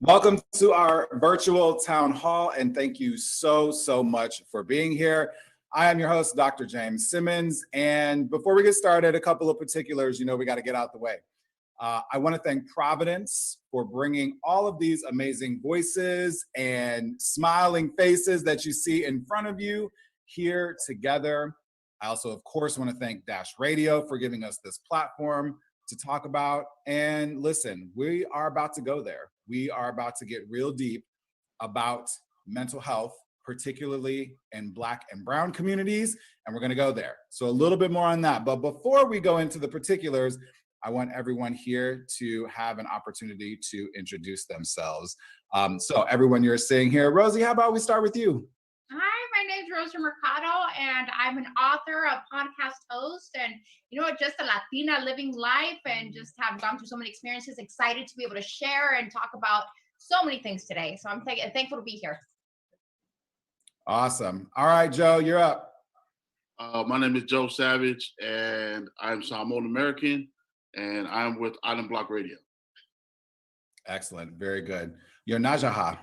Welcome to our virtual town hall, and thank you so much for being here. I am your host, Dr. James Simmons, and before we get started, a couple of particulars, we got to get out the way. I want to thank Providence for bringing all of these amazing voices and smiling faces that you see in front of you here together. I also, of course, want to thank Dash Radio for giving us this platform to talk about. And listen, we are about to go there. We are about to get real deep about mental health, particularly in Black and Brown communities, and we're going to go there. So a little bit more on that. But before we go into the particulars, I want everyone here to have an opportunity to introduce themselves. So everyone you're seeing here, Rosie, how about we start with you? Hi, my name's Rosa Mercado, and I'm an author, a podcast host, and just a Latina living life, and just have gone through so many experiences. Excited to be able to share and talk about so many things today. So I'm thankful to be here. Awesome. All right, Joe, you're up. My name is Joe Savage, and I'm Samoan American, and I'm with Island Block Radio. Excellent. Very good. You're Najaha.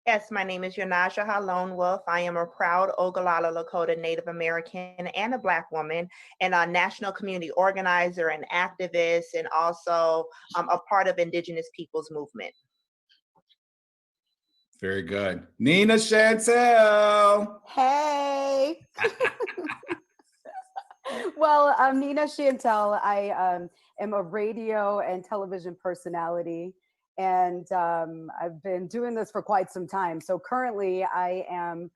Yes, my name is Yonaja Lone Wolf. I am a proud Ogallala Lakota Native American and a Black woman, and a national community organizer and activist, and also a part of Indigenous Peoples Movement. Very good. Nina Chantel. Hey. Well, I'm Nina Chantel. I am a radio and television personality. And I've been doing this for quite some time. So currently I am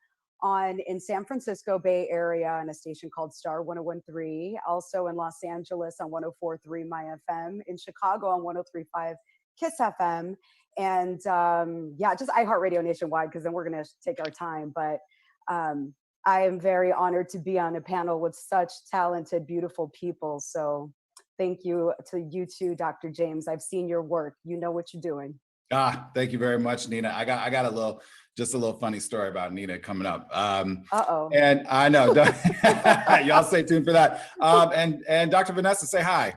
in San Francisco Bay Area on a station called Star 101.3, also in Los Angeles on 104.3 My FM, in Chicago on 103.5 Kiss FM, and just iHeartRadio nationwide, because then we're going to take our time. But I am very honored to be on a panel with such talented, beautiful people. So thank you to you too, Dr. James. I've seen your work. You know what you're doing. Thank you very much, Nina. I got a little funny story about Nina coming up. Uh-oh. And I know, y'all stay tuned for that. And Dr. Vanessa, say hi.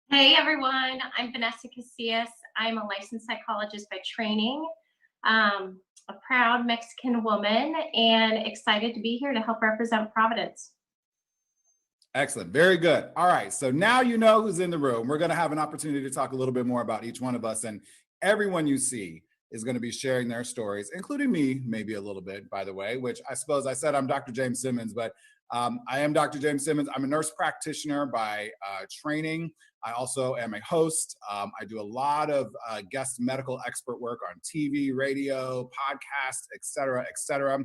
Hey everyone, I'm Vanessa Casillas. I'm a licensed psychologist by training, a proud Mexican woman, and excited to be here to help represent Providence. Excellent. Very good. All right. So now you know who's in the room. We're going to have an opportunity to talk a little bit more about each one of us, and everyone you see is going to be sharing their stories, including me, maybe a little bit, by the way, which I suppose I said I'm Dr. James Simmons, but I am Dr. James Simmons. I'm a nurse practitioner by training. I also am a host. I do a lot of guest medical expert work on TV, radio, podcasts, et cetera, et cetera.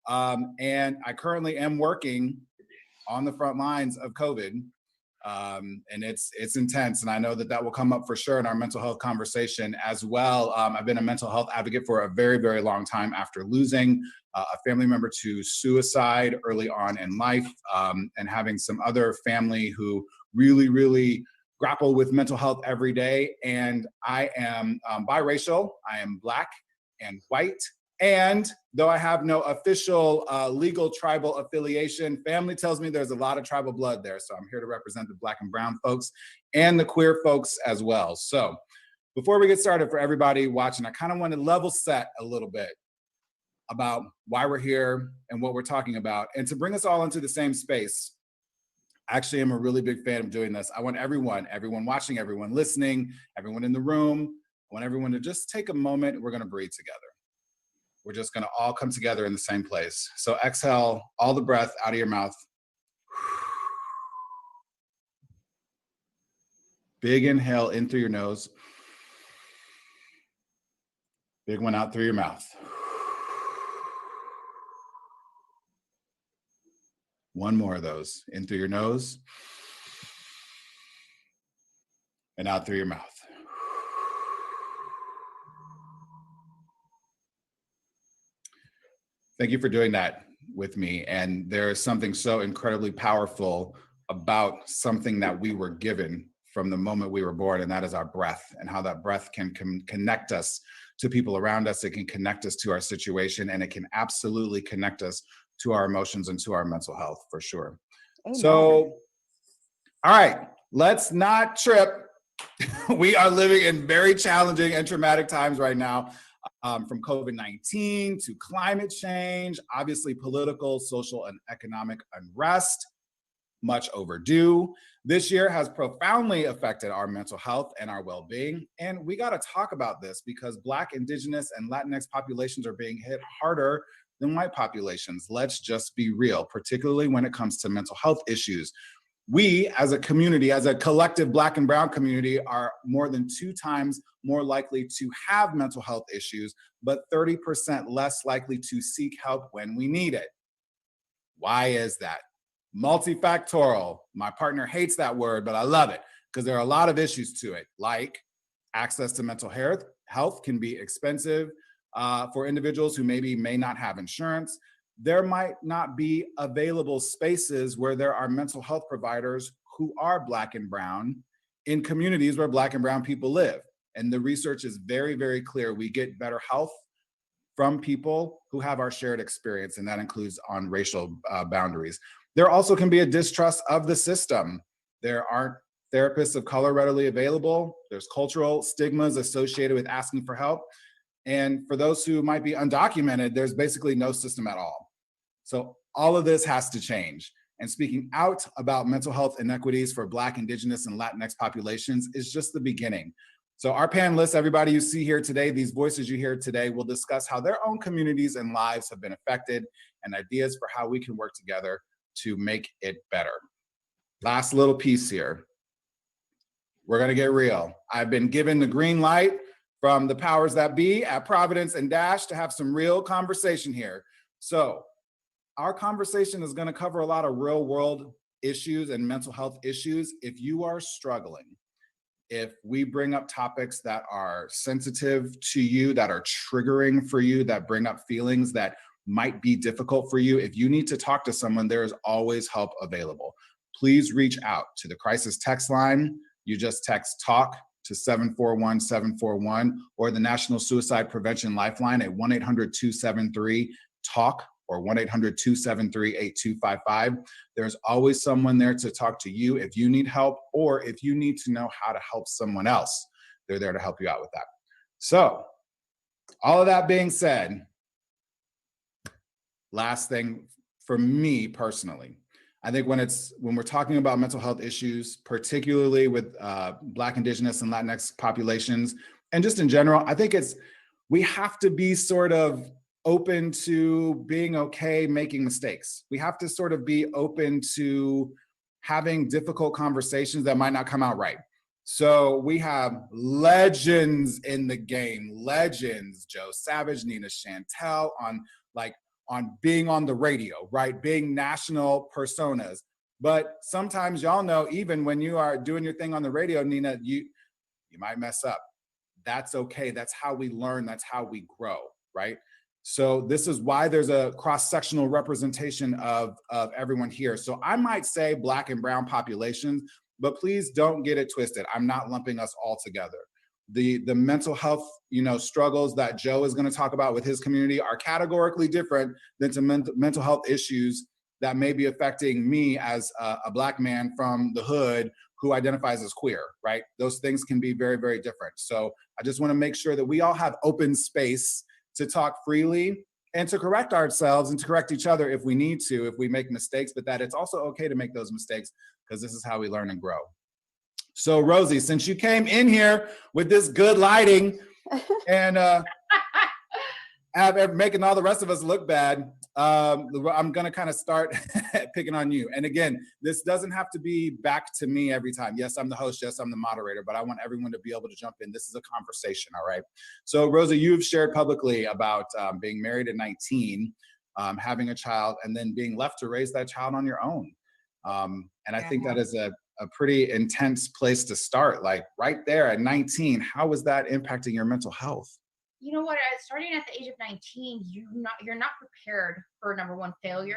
And I currently am working on the front lines of COVID. And it's intense. And I know that will come up for sure in our mental health conversation as well. I've been a mental health advocate for a very, very long time after losing a family member to suicide early on in life, and having some other family who really, really grapple with mental health every day. And I am biracial. I am Black and white. And though I have no official legal tribal affiliation, family tells me there's a lot of tribal blood there. So I'm here to represent the Black and brown folks and the queer folks as well. So before we get started, for everybody watching, I kind of want to level set a little bit about why we're here and what we're talking about. And to bring us all into the same space, actually, I'm a really big fan of doing this. I want everyone watching, everyone listening, everyone in the room, I want everyone to just take a moment. We're going to breathe together. We're just going to all come together in the same place. So exhale all the breath out of your mouth. Big inhale in through your nose. Big one out through your mouth. One more of those. In through your nose. And out through your mouth. Thank you for doing that with me. And there is something so incredibly powerful about something that we were given from the moment we were born, and that is our breath, and how that breath can connect us to people around us. It can connect us to our situation, and it can absolutely connect us to our emotions and to our mental health, for sure. Amen. So, all right, let's not trip. We are living in very challenging and traumatic times right now. From COVID-19 to climate change, obviously political, social, and economic unrest, much overdue. This year has profoundly affected our mental health and our well-being. And we got to talk about this because Black, Indigenous, and Latinx populations are being hit harder than white populations. Let's just be real, particularly when it comes to mental health issues. We, as a community, as a collective Black and brown community, are more than 2 times more likely to have mental health issues, but 30% less likely to seek help when we need it. Why is that? Multifactorial. My partner hates that word, but I love it because there are a lot of issues to it, like access to mental health can be expensive. for individuals who may not have insurance. There might not be available spaces where there are mental health providers who are Black and Brown in communities where Black and Brown people live. And the research is very, very clear. We get better health from people who have our shared experience, and that includes on racial boundaries. There also can be a distrust of the system. There aren't therapists of color readily available. There's cultural stigmas associated with asking for help. And for those who might be undocumented, there's basically no system at all. So all of this has to change. And speaking out about mental health inequities for Black, Indigenous, and Latinx populations is just the beginning. So our panelists, everybody you see here today, these voices you hear today, will discuss how their own communities and lives have been affected and ideas for how we can work together to make it better. Last little piece here. We're gonna get real. I've been given the green light from the powers that be at Providence and Dash to have some real conversation here. So our conversation is gonna cover a lot of real world issues and mental health issues. If you are struggling, if we bring up topics that are sensitive to you, that are triggering for you, that bring up feelings that might be difficult for you, if you need to talk to someone, there is always help available. Please reach out to the crisis text line. You just text TALK to 741-741 or the National Suicide Prevention Lifeline at 1-800-273-TALK or 1-800-273-8255. There's always someone there to talk to you if you need help or if you need to know how to help someone else. They're there to help you out with that. So, all of that being said, last thing for me personally, I think when we're talking about mental health issues, particularly with Black, Indigenous, and Latinx populations, and just in general, I think we have to be sort of open to being okay making mistakes. We have to sort of be open to having difficult conversations that might not come out right. So we have legends in the game, legends, Joe Savage, Nina Chantel on being on the radio, right? Being national personas. But sometimes y'all know, even when you are doing your thing on the radio, Nina, you might mess up. That's okay. That's how we learn. That's how we grow, right? So this is why there's a cross-sectional representation of everyone here. So I might say Black and Brown populations, but please don't get it twisted. I'm not lumping us all together. The mental health, struggles that Joe is going to talk about with his community are categorically different than to mental health issues that may be affecting me as a Black man from the hood who identifies as queer, right? Those things can be very, very different. So I just want to make sure that we all have open space to talk freely and to correct ourselves and to correct each other if we need to, if we make mistakes, but that it's also okay to make those mistakes because this is how we learn and grow. So Rosie, since you came in here with this good lighting and making all the rest of us look bad, I'm gonna kind of start picking on you. And again, this doesn't have to be back to me every time. Yes, I'm the host, yes, I'm the moderator, but I want everyone to be able to jump in. This is a conversation, all right? So Rosie, you've shared publicly about being married at 19, having a child, and then being left to raise that child on your own. And I think that is a pretty intense place to start, like right there at 19. How was that impacting your mental health? You know what? Starting at the age of 19, you're not prepared for number one, failed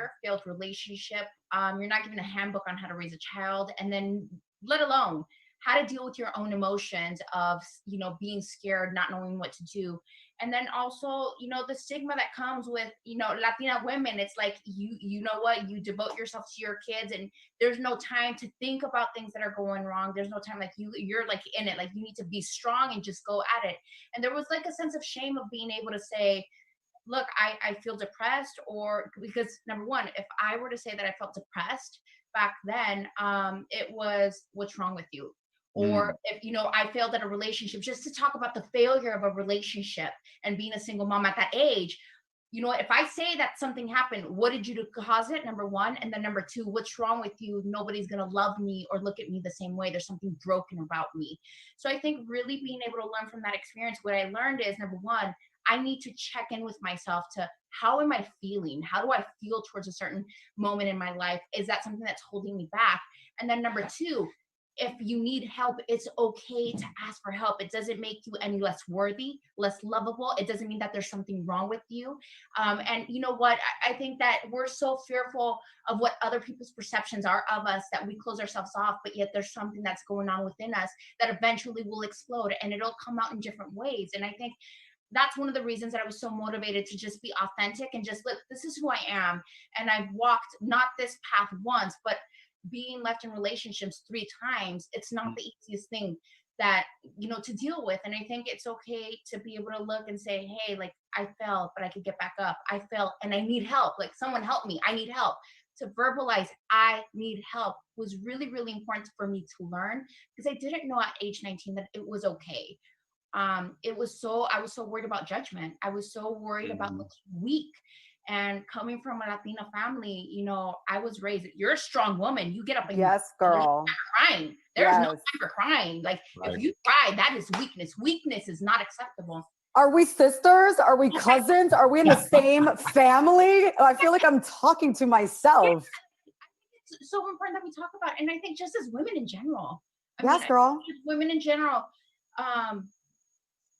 relationship. You're not given a handbook on how to raise a child, and then let alone how to deal with your own emotions of being scared, not knowing what to do. And then also, the stigma that comes with, Latina women. It's like, you know what, you devote yourself to your kids and there's no time to think about things that are going wrong. There's no time, like you're like in it, like you need to be strong and just go at it. And there was like a sense of shame of being able to say, look, I feel depressed, or because number one, if I were to say that I felt depressed back then, it was, what's wrong with you? Or if, I failed at a relationship, just to talk about the failure of a relationship and being a single mom at that age, if I say that something happened, what did you do to cause it? Number one. And then number two, what's wrong with you? Nobody's going to love me or look at me the same way. There's something broken about me. So I think really being able to learn from that experience, what I learned is, number one, I need to check in with myself to how am I feeling? How do I feel towards a certain moment in my life? Is that something that's holding me back? And then number two, if you need help, it's okay to ask for help. It doesn't make you any less worthy, less lovable. It doesn't mean that there's something wrong with you. And you know what? I think that we're so fearful of what other people's perceptions are of us that we close ourselves off, but yet there's something that's going on within us that eventually will explode, and it'll come out in different ways. And I think that's one of the reasons that I was so motivated to just be authentic and just look, this is who I am. And I've walked not this path once, but being left in relationships 3 times, it's not the easiest thing that, you know, to deal with. And I think it's okay to be able to look and say, hey, like, I fell, but I could get back up. I fell and I need help. Like, someone help me. I need help. To verbalize, I need help, was really, really important for me to learn, because I didn't know at age 19 that it was okay. I was so worried about judgment. I was so worried about looking weak. And coming from a Latina family, you know, I was raised, you're a strong woman. You get up and Yes, girl. crying. There's no Yes. time for crying. Like, Right. if you cry, that is weakness. Weakness is not acceptable. Are we sisters? Are we cousins? Are we in the same family? I feel like I'm talking to myself. It's so important that we talk about it. And I think just as women in general. Yes, girl. Women in general,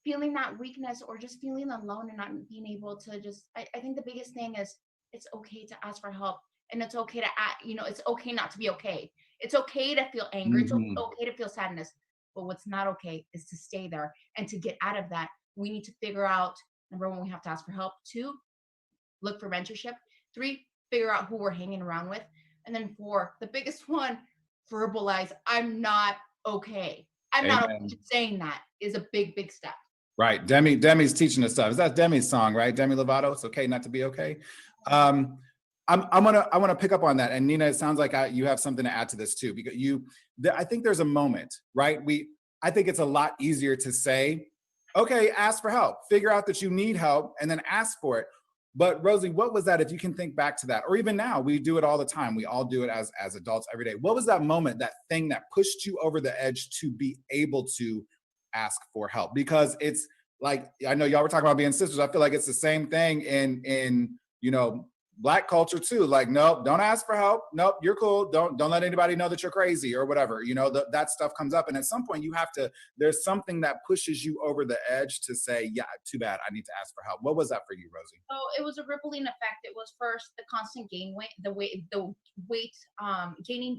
feeling that weakness or just feeling alone and not being able to just, I think the biggest thing is it's okay to ask for help, and it's okay to act, you know, it's okay not to be okay. It's okay to feel anger. It's okay to feel sadness. But what's not okay is to stay there. And to get out of that, we need to figure out, number 1, we have to ask for help. 2, look for mentorship. 3, figure out who we're hanging around with. And then 4, the biggest one, verbalize, I'm not okay. I'm not okay. Just saying that is a big, big step. Right. Demi's teaching us stuff. Is that Demi's song, right? Demi Lovato, It's Okay Not to Be Okay. I want to pick up on that. And Nina, it sounds like you have something to add to this too, because I think there's a moment, right? I think it's a lot easier to say, okay, ask for help, figure out that you need help, and then ask for it. But Rosie, what was that, if you can think back to that, or even now, we do it all the time. We all do it as adults every day. What was that moment, that thing that pushed you over the edge to be able to ask for help? Because it's like, I know y'all were talking about being sisters. I feel like it's the same thing in you know, Black culture too. Like, nope, don't ask for help. Nope, you're cool. Don't let anybody know that you're crazy or whatever. You know, that stuff comes up, and at some point there's something that pushes you over the edge to say, yeah, too bad, I need to ask for help. What was that for you, Rosie? So it was a rippling effect. It was first the constant gaining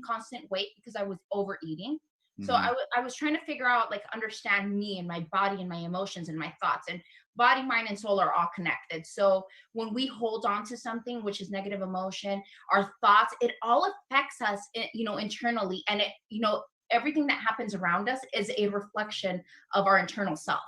constant weight because I was overeating. So I was trying to figure out, like, understand me and my body and my emotions and my thoughts, and body, mind, and soul are all connected. So when we hold on to something, which is negative emotion, our thoughts, it all affects us, you know, internally. And it, you know, everything that happens around us is a reflection of our internal self.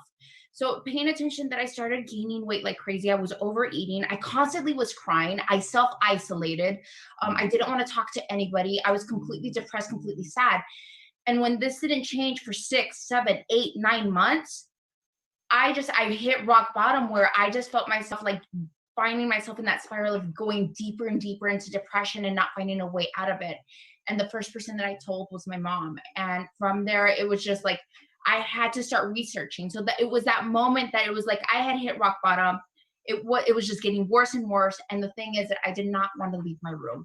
So paying attention that I started gaining weight like crazy. I was overeating. I constantly was crying. I self-isolated. I didn't want to talk to anybody. I was completely depressed, completely sad. And when this didn't change for 6, 7, 8, 9 months, I hit rock bottom, where I just felt myself like finding myself in that spiral of going deeper and deeper into depression and not finding a way out of it. And the first person that I told was my mom. And from there, it was just like, I had to start researching. So that it was that moment that it was like, I had hit rock bottom. It was just getting worse and worse. And the thing is that I did not want to leave my room.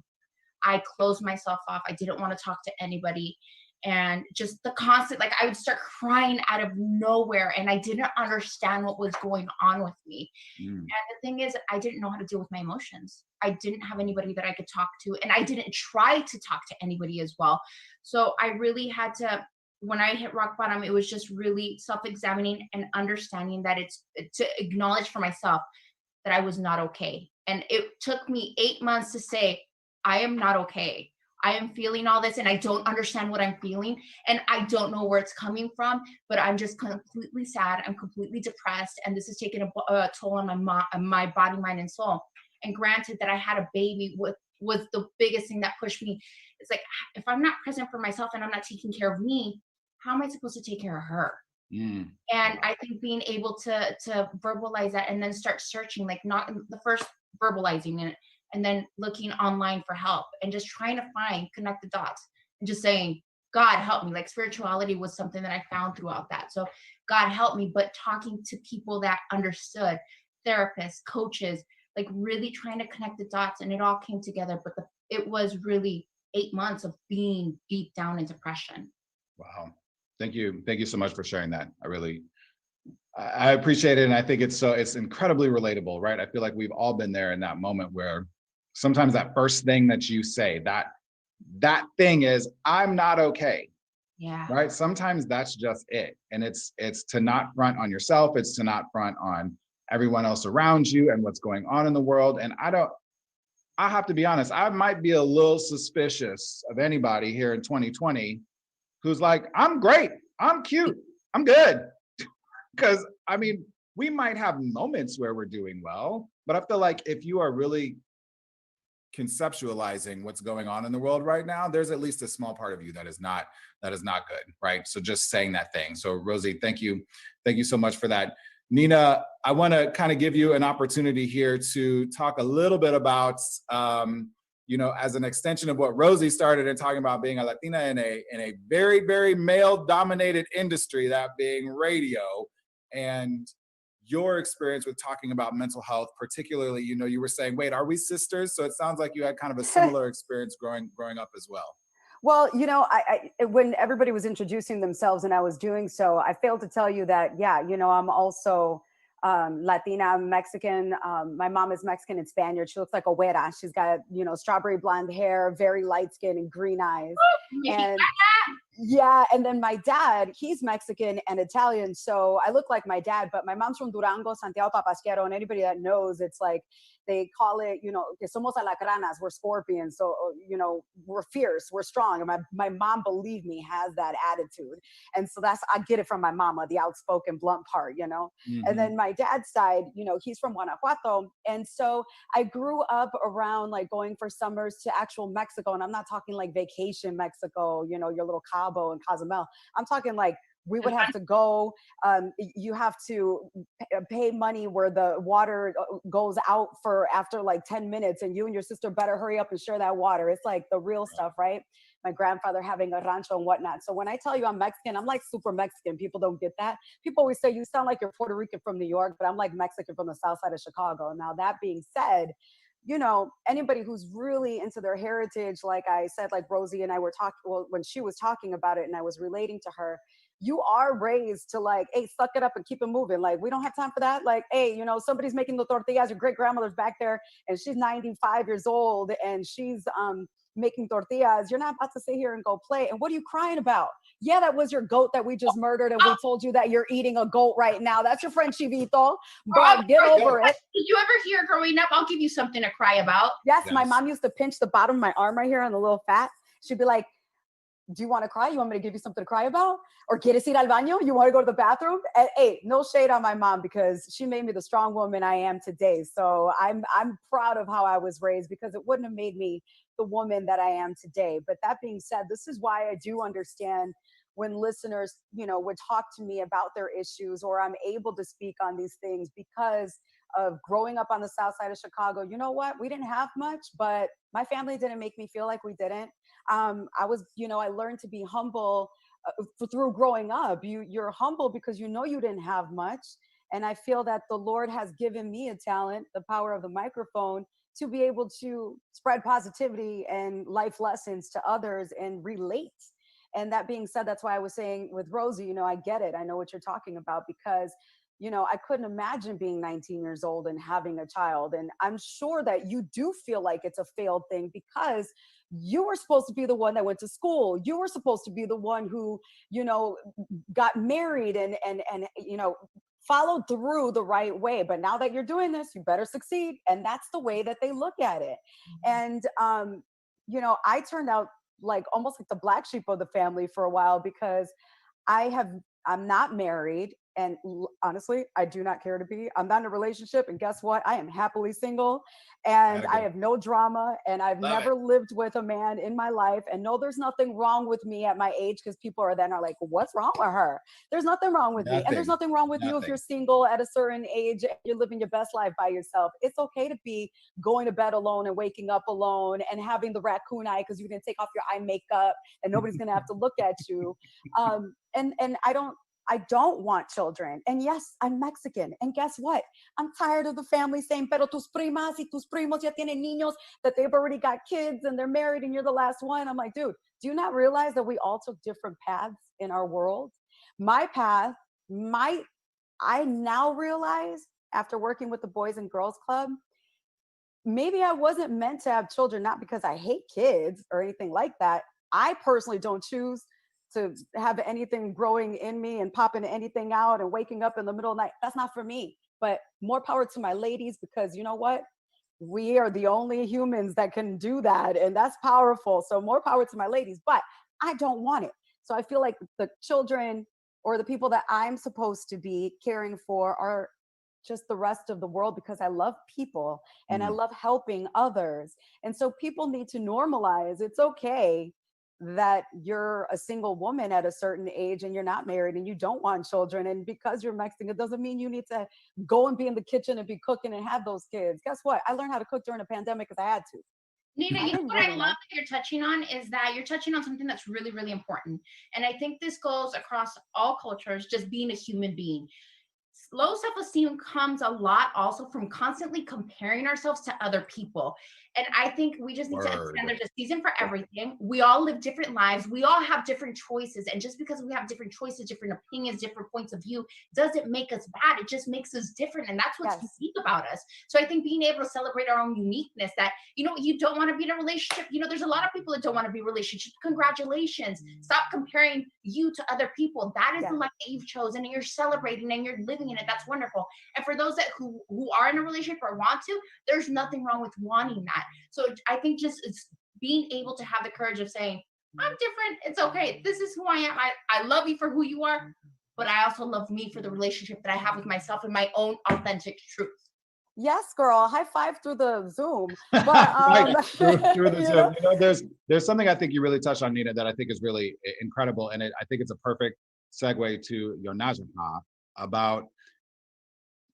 I closed myself off. I didn't want to talk to anybody. And just the constant, like, I would start crying out of nowhere, and I didn't understand what was going on with me. And the thing is, I didn't know how to deal with my emotions. I didn't have anybody that I could talk to, and I didn't try to talk to anybody as well. So I really had to, when I hit rock bottom, it was just really self-examining and understanding that it's to acknowledge for myself that I was not okay. And it took me 8 months to say, I am not okay. I am feeling all this, and I don't understand what I'm feeling, and I don't know where it's coming from, but I'm just completely sad. I'm completely depressed, and this is taking a toll on my body, mind, and soul. And granted that I had a baby was the biggest thing that pushed me. It's like, if I'm not present for myself and I'm not taking care of me, how am I supposed to take care of her? And I think being able to verbalize that and then start searching, like, not the first verbalizing it, and then looking online for help and just trying to connect the dots and just saying, God help me. Like, spirituality was something that I found throughout that. So God help me, but talking to people that understood, therapists, coaches, like really trying to connect the dots, and it all came together. But it was really 8 months of being deep down in depression. Wow. Thank you. Thank you so much for sharing that. I appreciate it. And I think it's incredibly relatable, right? I feel like we've all been there in that moment where sometimes that first thing that you say, that thing is, I'm not okay, Yeah. right? Sometimes that's just it. And it's to not front on yourself. It's to not front on everyone else around you and what's going on in the world. And I have to be honest, I might be a little suspicious of anybody here in 2020 who's like, I'm great, I'm cute, I'm good. Because I mean, we might have moments where we're doing well, but I feel like if you are really conceptualizing what's going on in the world right now, there's at least a small part of you that is not good, right? So just saying that thing. So Rosie, thank you so much for that. Nina, I want to kind of give you an opportunity here to talk a little bit about, as an extension of what Rosie started in talking about being a Latina in a very, very male-dominated industry, that being radio, and your experience with talking about mental health, particularly, you were saying, wait, are we sisters? So it sounds like you had kind of a similar experience growing up as well. Well, I when everybody was introducing themselves and I was doing so, I failed to tell you that, yeah, I'm also Latina, I'm Mexican. My mom is Mexican and Spaniard. She looks like a güera. She's got, strawberry blonde hair, very light skin and green eyes. And yeah, and then my dad, he's Mexican and Italian, so I look like my dad, but my mom's from Durango, Santiago Papasquero, and anybody that knows, it's like, they call it, que somos alacranas, we're scorpions, so, we're fierce, we're strong, and my mom, believe me, has that attitude, and so I get it from my mama, the outspoken, blunt part, Mm-hmm. And then my dad's side, he's from Guanajuato, and so I grew up around, like, going for summers to actual Mexico, and I'm not talking like vacation Mexico, your little Cabo and Cozumel. I'm talking like we would have to go. You have to pay money where the water goes out for after like 10 minutes, and you and your sister better hurry up and share that water. It's like the real stuff, right? My grandfather having a rancho and whatnot. So when I tell you I'm Mexican, I'm like super Mexican. People don't get that. People always say you sound like you're Puerto Rican from New York, but I'm like Mexican from the south side of Chicago. Now, that being said, anybody who's really into their heritage, like I said, like Rosie and I were talking, well, when she was talking about it and I was relating to her, you are raised to like, hey, suck it up and keep it moving. Like, we don't have time for that. Like, hey, somebody's making the tortillas. Your great grandmother's back there and she's 95 years old and she's making tortillas. You're not about to sit here and go play. And what are you crying about? Yeah, that was your goat that we just murdered. And we told you that you're eating a goat right now. That's your friend Chivito. But get over it. Did you ever hear growing up, I'll give you something to cry about? Yes, my mom used to pinch the bottom of my arm right here on the little fat. She'd be like, do you want to cry? You want me to give you something to cry about? Or quieres ir al baño? You want to go to the bathroom? And hey, no shade on my mom because she made me the strong woman I am today. So I'm proud of how I was raised because it wouldn't have made me the woman that I am today. But that being said, this is why I do understand when listeners, would talk to me about their issues, or I'm able to speak on these things because of growing up on the south side of Chicago. You know what? We didn't have much, but my family didn't make me feel like we didn't. I was, I learned to be humble through growing up. You're humble because you didn't have much. And I feel that the Lord has given me a talent, the power of the microphone, to be able to spread positivity and life lessons to others and relate. And that being said, that's why I was saying with Rosie, I get it. I know what you're talking about because I couldn't imagine being 19 years old and having a child. And I'm sure that you do feel like it's a failed thing because you were supposed to be the one that went to school. You were supposed to be the one who, got married and followed through the right way. But now that you're doing this, you better succeed. And that's the way that they look at it. And, I turned out like almost like the black sheep of the family for a while because I'm not married. And honestly, I do not care to be. I'm not in a relationship. And guess what? I am happily single and I have no drama. And I've never lived with a man in my life. And no, there's nothing wrong with me at my age because people are like, what's wrong with her? There's nothing wrong with me. And there's nothing wrong with you if you're single at a certain age, and you're living your best life by yourself. It's okay to be going to bed alone and waking up alone and having the raccoon eye because you didn't take off your eye makeup and nobody's going to have to look at you. And I don't want children. And yes, I'm Mexican. And guess what? I'm tired of the family saying, pero tus primas y tus primos ya tienen niños, that they've already got kids and they're married and you're the last one. I'm like, dude, Do you not realize that we all took different paths in our world? My path, I now realize after working with the Boys and Girls Club, maybe I wasn't meant to have children, not because I hate kids or anything like that. I personally don't choose to have anything growing in me and popping anything out and waking up in the middle of the night. That's not for me. But more power to my ladies, because you know what? We are the only humans that can do that. And that's powerful. So more power to my ladies, but I don't want it. So I feel like the children or the people that I'm supposed to be caring for are just the rest of the world, because I love people and I love helping others. And so people need to normalize it's okay that you're a single woman at a certain age and you're not married and you don't want children. And because you're Mexican, it doesn't mean you need to go and be in the kitchen and be cooking and have those kids. Guess what? I learned how to cook during the pandemic because I had to. Nina, I you know didn't what I really love know. that you're touching on is that you're touching on something that's really, really important. And I think this goes across all cultures, just being a human being. Low self-esteem comes a lot also from constantly comparing ourselves to other people. And I think we just need to understand there's a season for everything. We all live different lives. We all have different choices. And just because we have different choices, different opinions, different points of view, doesn't make us bad. It just makes us different. And that's what's unique about us. So I think being able to celebrate our own uniqueness, that, you know, you don't want to be in a relationship. You know, there's a lot of people that don't want to be in a relationship. Congratulations. Stop comparing you to other people. That is the life that you've chosen, and you're celebrating and you're living in it. That's wonderful. And for those that who are in a relationship or want to, there's nothing wrong with wanting that. So I think just it's being able to have the courage of saying, I'm different. It's okay. This is who I am. I love you for who you are, but I also love me for the relationship that I have with myself and my own authentic truth. Yes, girl. High five through the Zoom. But through the Zoom. You know, there's something I think you really touched on, Nina, that I think is really incredible, and I think it's a perfect segue to your Najaha about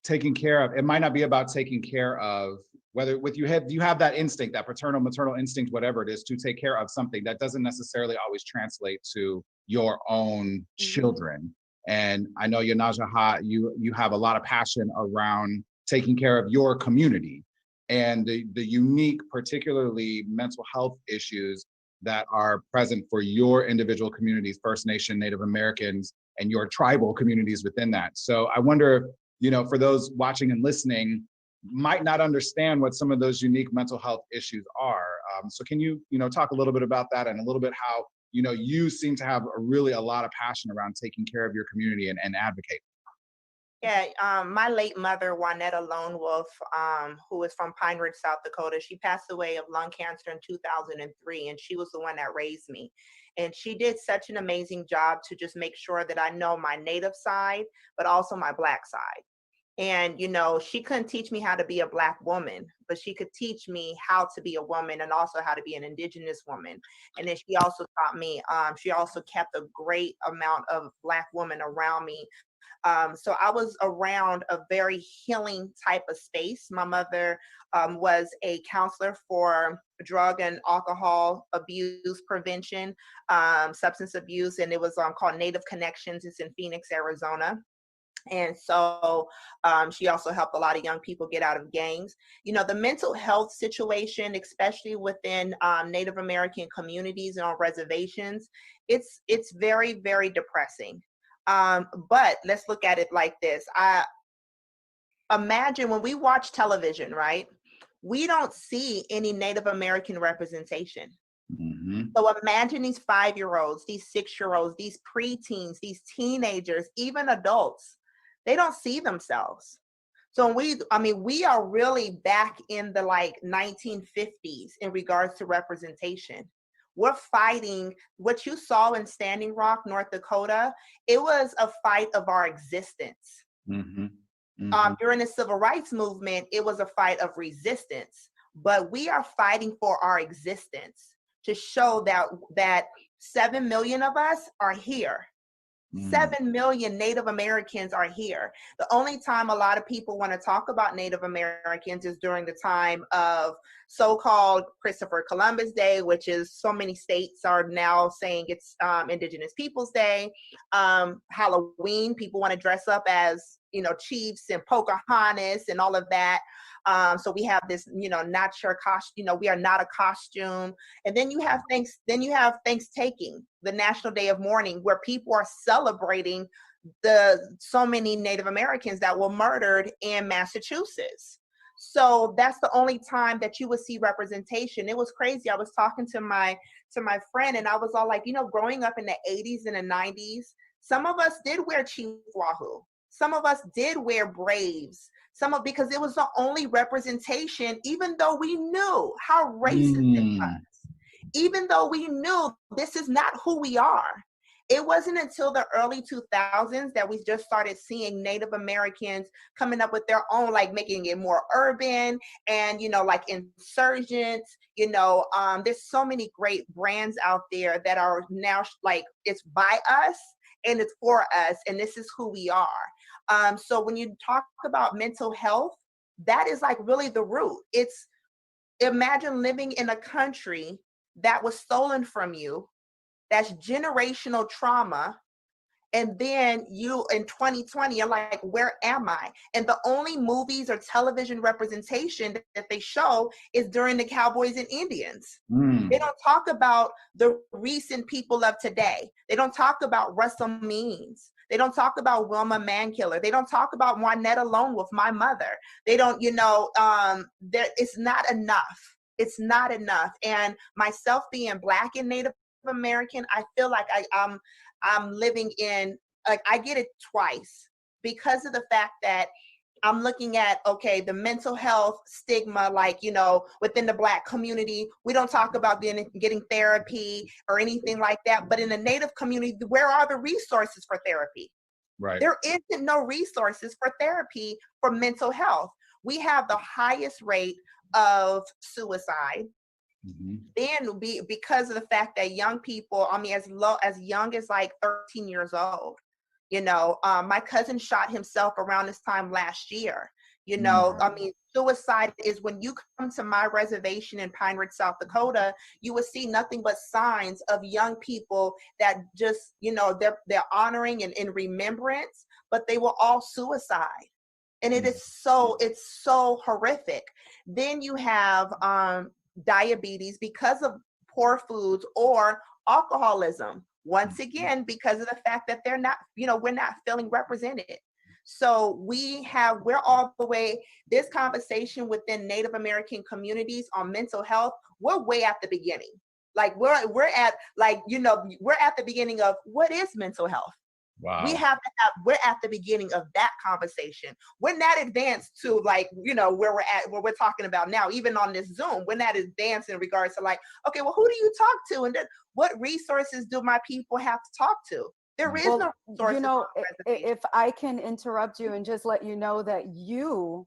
taking care of. It might not be about taking care of, whether with you have that instinct, that paternal, maternal instinct, whatever it is, to take care of something that doesn't necessarily always translate to your own children. And I know Najaha, you have a lot of passion around taking care of your community and the unique, particularly mental health issues that are present for your individual communities, First Nation, Native Americans, and your tribal communities within that. So I wonder, you know, for those watching and listening, might not understand what some of those unique mental health issues are. So can you talk a little bit about that, and a little bit how, you seem to have a lot of passion around taking care of your community and advocate. Yeah, my late mother, Juanetta Lone Wolf, who is from Pine Ridge, South Dakota, she passed away of lung cancer in 2003, and she was the one that raised me. And she did such an amazing job to just make sure that I know my Native side, but also my Black side. And, she couldn't teach me how to be a Black woman, but she could teach me how to be a woman and also how to be an Indigenous woman. And then she also taught me, she also kept a great amount of Black women around me. So I was around a very healing type of space. My mother was a counselor for drug and alcohol abuse prevention, substance abuse, and it was called Native Connections. It's in Phoenix, Arizona. And so she also helped a lot of young people get out of gangs. The mental health situation, especially within Native American communities and on reservations, it's very, very depressing. But let's look at it like this. I imagine when we watch television, right, we don't see any Native American representation. So imagine these 5-year-olds, these 6-year-olds, these preteens, these teenagers, even adults. They don't see themselves. So we are really back in the 1950s in regards to representation. We're fighting what you saw in Standing Rock, North Dakota. It was a fight of our existence. During the Civil Rights Movement, it was a fight of resistance. But we are fighting for our existence to show that 7 million of us are here. 7 million Native Americans are here. The only time a lot of people want to talk about Native Americans is during the time of so-called Christopher Columbus Day, which is so many states are now saying it's Indigenous Peoples Day. Halloween, people want to dress up as chiefs and Pocahontas and all of that. So we have this, not your costume, we are not a costume. And then you have Thanksgiving, the National Day of Mourning, where people are celebrating so many Native Americans that were murdered in Massachusetts. So that's the only time that you would see representation. It was crazy. I was talking to my friend, and I was all like, growing up in the 80s and the 90s, some of us did wear Chief Wahoo. Some of us did wear Braves. Because it was the only representation, even though we knew how racist it was, even though we knew this is not who we are. It wasn't until the early 2000s that we just started seeing Native Americans coming up with their own, like making it more urban and, like insurgents, there's so many great brands out there that are now like, it's by us and it's for us, and this is who we are. So when you talk about mental health, that is like really the root. Imagine living in a country that was stolen from you. That's generational trauma. And then you in 2020, you're like, where am I? And the only movies or television representation that they show is during the Cowboys and Indians. They don't talk about the recent people of today. They don't talk about Russell Means. They don't talk about Wilma Mankiller. They don't talk about Juanetta Lone Wolf, my mother. They don't, it's not enough. It's not enough. And myself being Black and Native American, I feel like I'm living in, like, I get it twice because of the fact that I'm looking at, okay, the mental health stigma, like, within the Black community, we don't talk about getting therapy or anything like that. But in the Native community, where are the resources for therapy? Right. There isn't no resources for therapy for mental health. We have the highest rate of suicide. Then because of the fact that young people, as young as like 13 years old, my cousin shot himself around this time last year. Suicide is when you come to my reservation in Pine Ridge, South Dakota, you will see nothing but signs of young people that just, they're honoring and in remembrance, but they were all suicide. And it's so horrific. Then you have diabetes because of poor foods or alcoholism. Once again, because of the fact that they're not, we're not feeling represented. So we're all the way, this conversation within Native American communities on mental health, we're way at the beginning. Like we're at the beginning of what is mental health. Wow. We're at the beginning of that conversation. We're not advanced to like, where we're talking about now, even on this Zoom, we're not advanced in regards to like, okay, well, who do you talk to? And then what resources do my people have to talk to? There is no resources. If I can interrupt you and just let you know that you're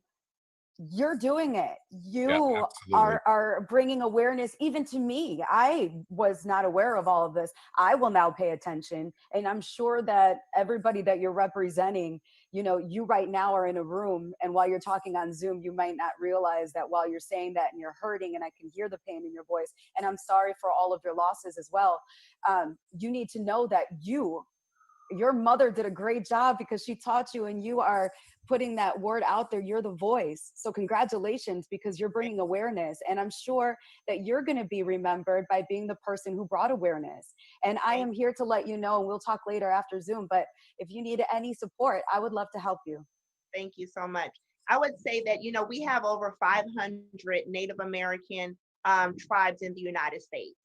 doing it. You are bringing awareness even to me. I was not aware of all of this. I will now pay attention. And I'm sure that everybody that you're representing, you right now are in a room, and while you're talking on Zoom, you might not realize that while you're saying that and you're hurting, and I can hear the pain in your voice, and I'm sorry for all of your losses as well. You need to know that your mother did a great job because she taught you, and you are putting that word out there. You're the voice. So congratulations, because you're bringing awareness. And I'm sure that you're going to be remembered by being the person who brought awareness. And I am here to let you know, and we'll talk later after Zoom, but if you need any support, I would love to help you. Thank you so much. I would say that, we have over 500 Native American tribes in the United States.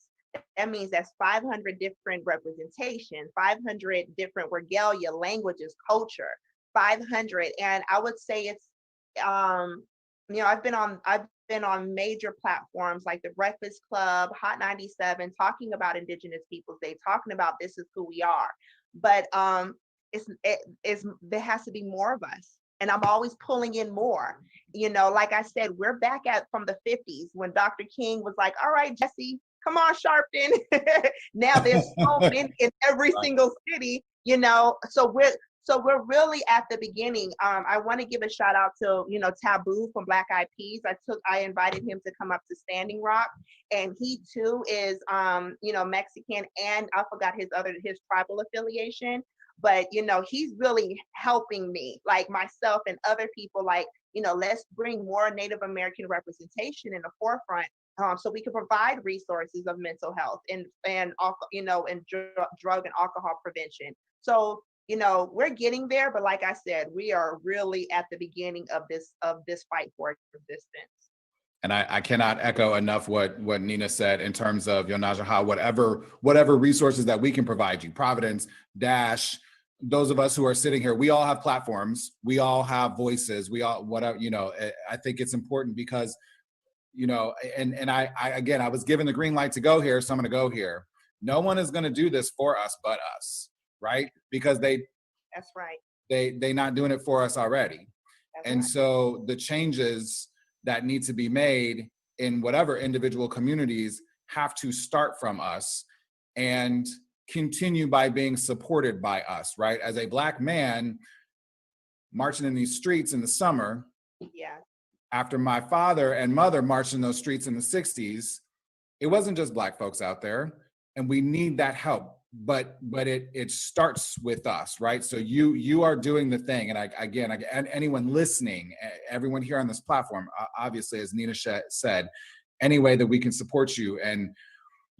That means that's 500 different representation, 500 different regalia, languages, culture, 500. And I would say it's, I've been on major platforms like the Breakfast Club, Hot 97, talking about Indigenous Peoples Day, talking about this is who we are. But there has to be more of us. And I'm always pulling in more. Like I said, we're back from the 50s when Dr. King was like, all right, Jesse, come on, Sharpton. Now there's so many in every single city, so we're really at the beginning. I want to give a shout out to, Taboo from Black Eyed Peas. I invited him to come up to Standing Rock, and he too is, Mexican, and I forgot his tribal affiliation. but he's really helping me, like myself and other people, like, let's bring more Native American representation in the forefront, so we can provide resources of mental health and drug and alcohol prevention. So we're getting there, but like I said, we are really at the beginning of this fight for existence. And I cannot echo enough what Nina said in terms of Yonajaha, whatever resources that we can provide you, Providence, Dash, those of us who are sitting here, we all have platforms, we all have voices, we all, whatever, I think it's important because, and I again, I was given the green light to go here, so I'm gonna go here. No one is gonna do this for us but us, right? Because that's right. They not doing it for us already. That's and right. So the changes that need to be made in whatever individual communities have to start from us and continue by being supported by us, right? As a Black man marching in these streets in the summer, yeah, after my father and mother marched in those streets in the 60s, it wasn't just Black folks out there, and we need that help. But it starts with us, right? So you are doing the thing, and and anyone listening, everyone here on this platform, obviously, as Nina said, any way that we can support you. And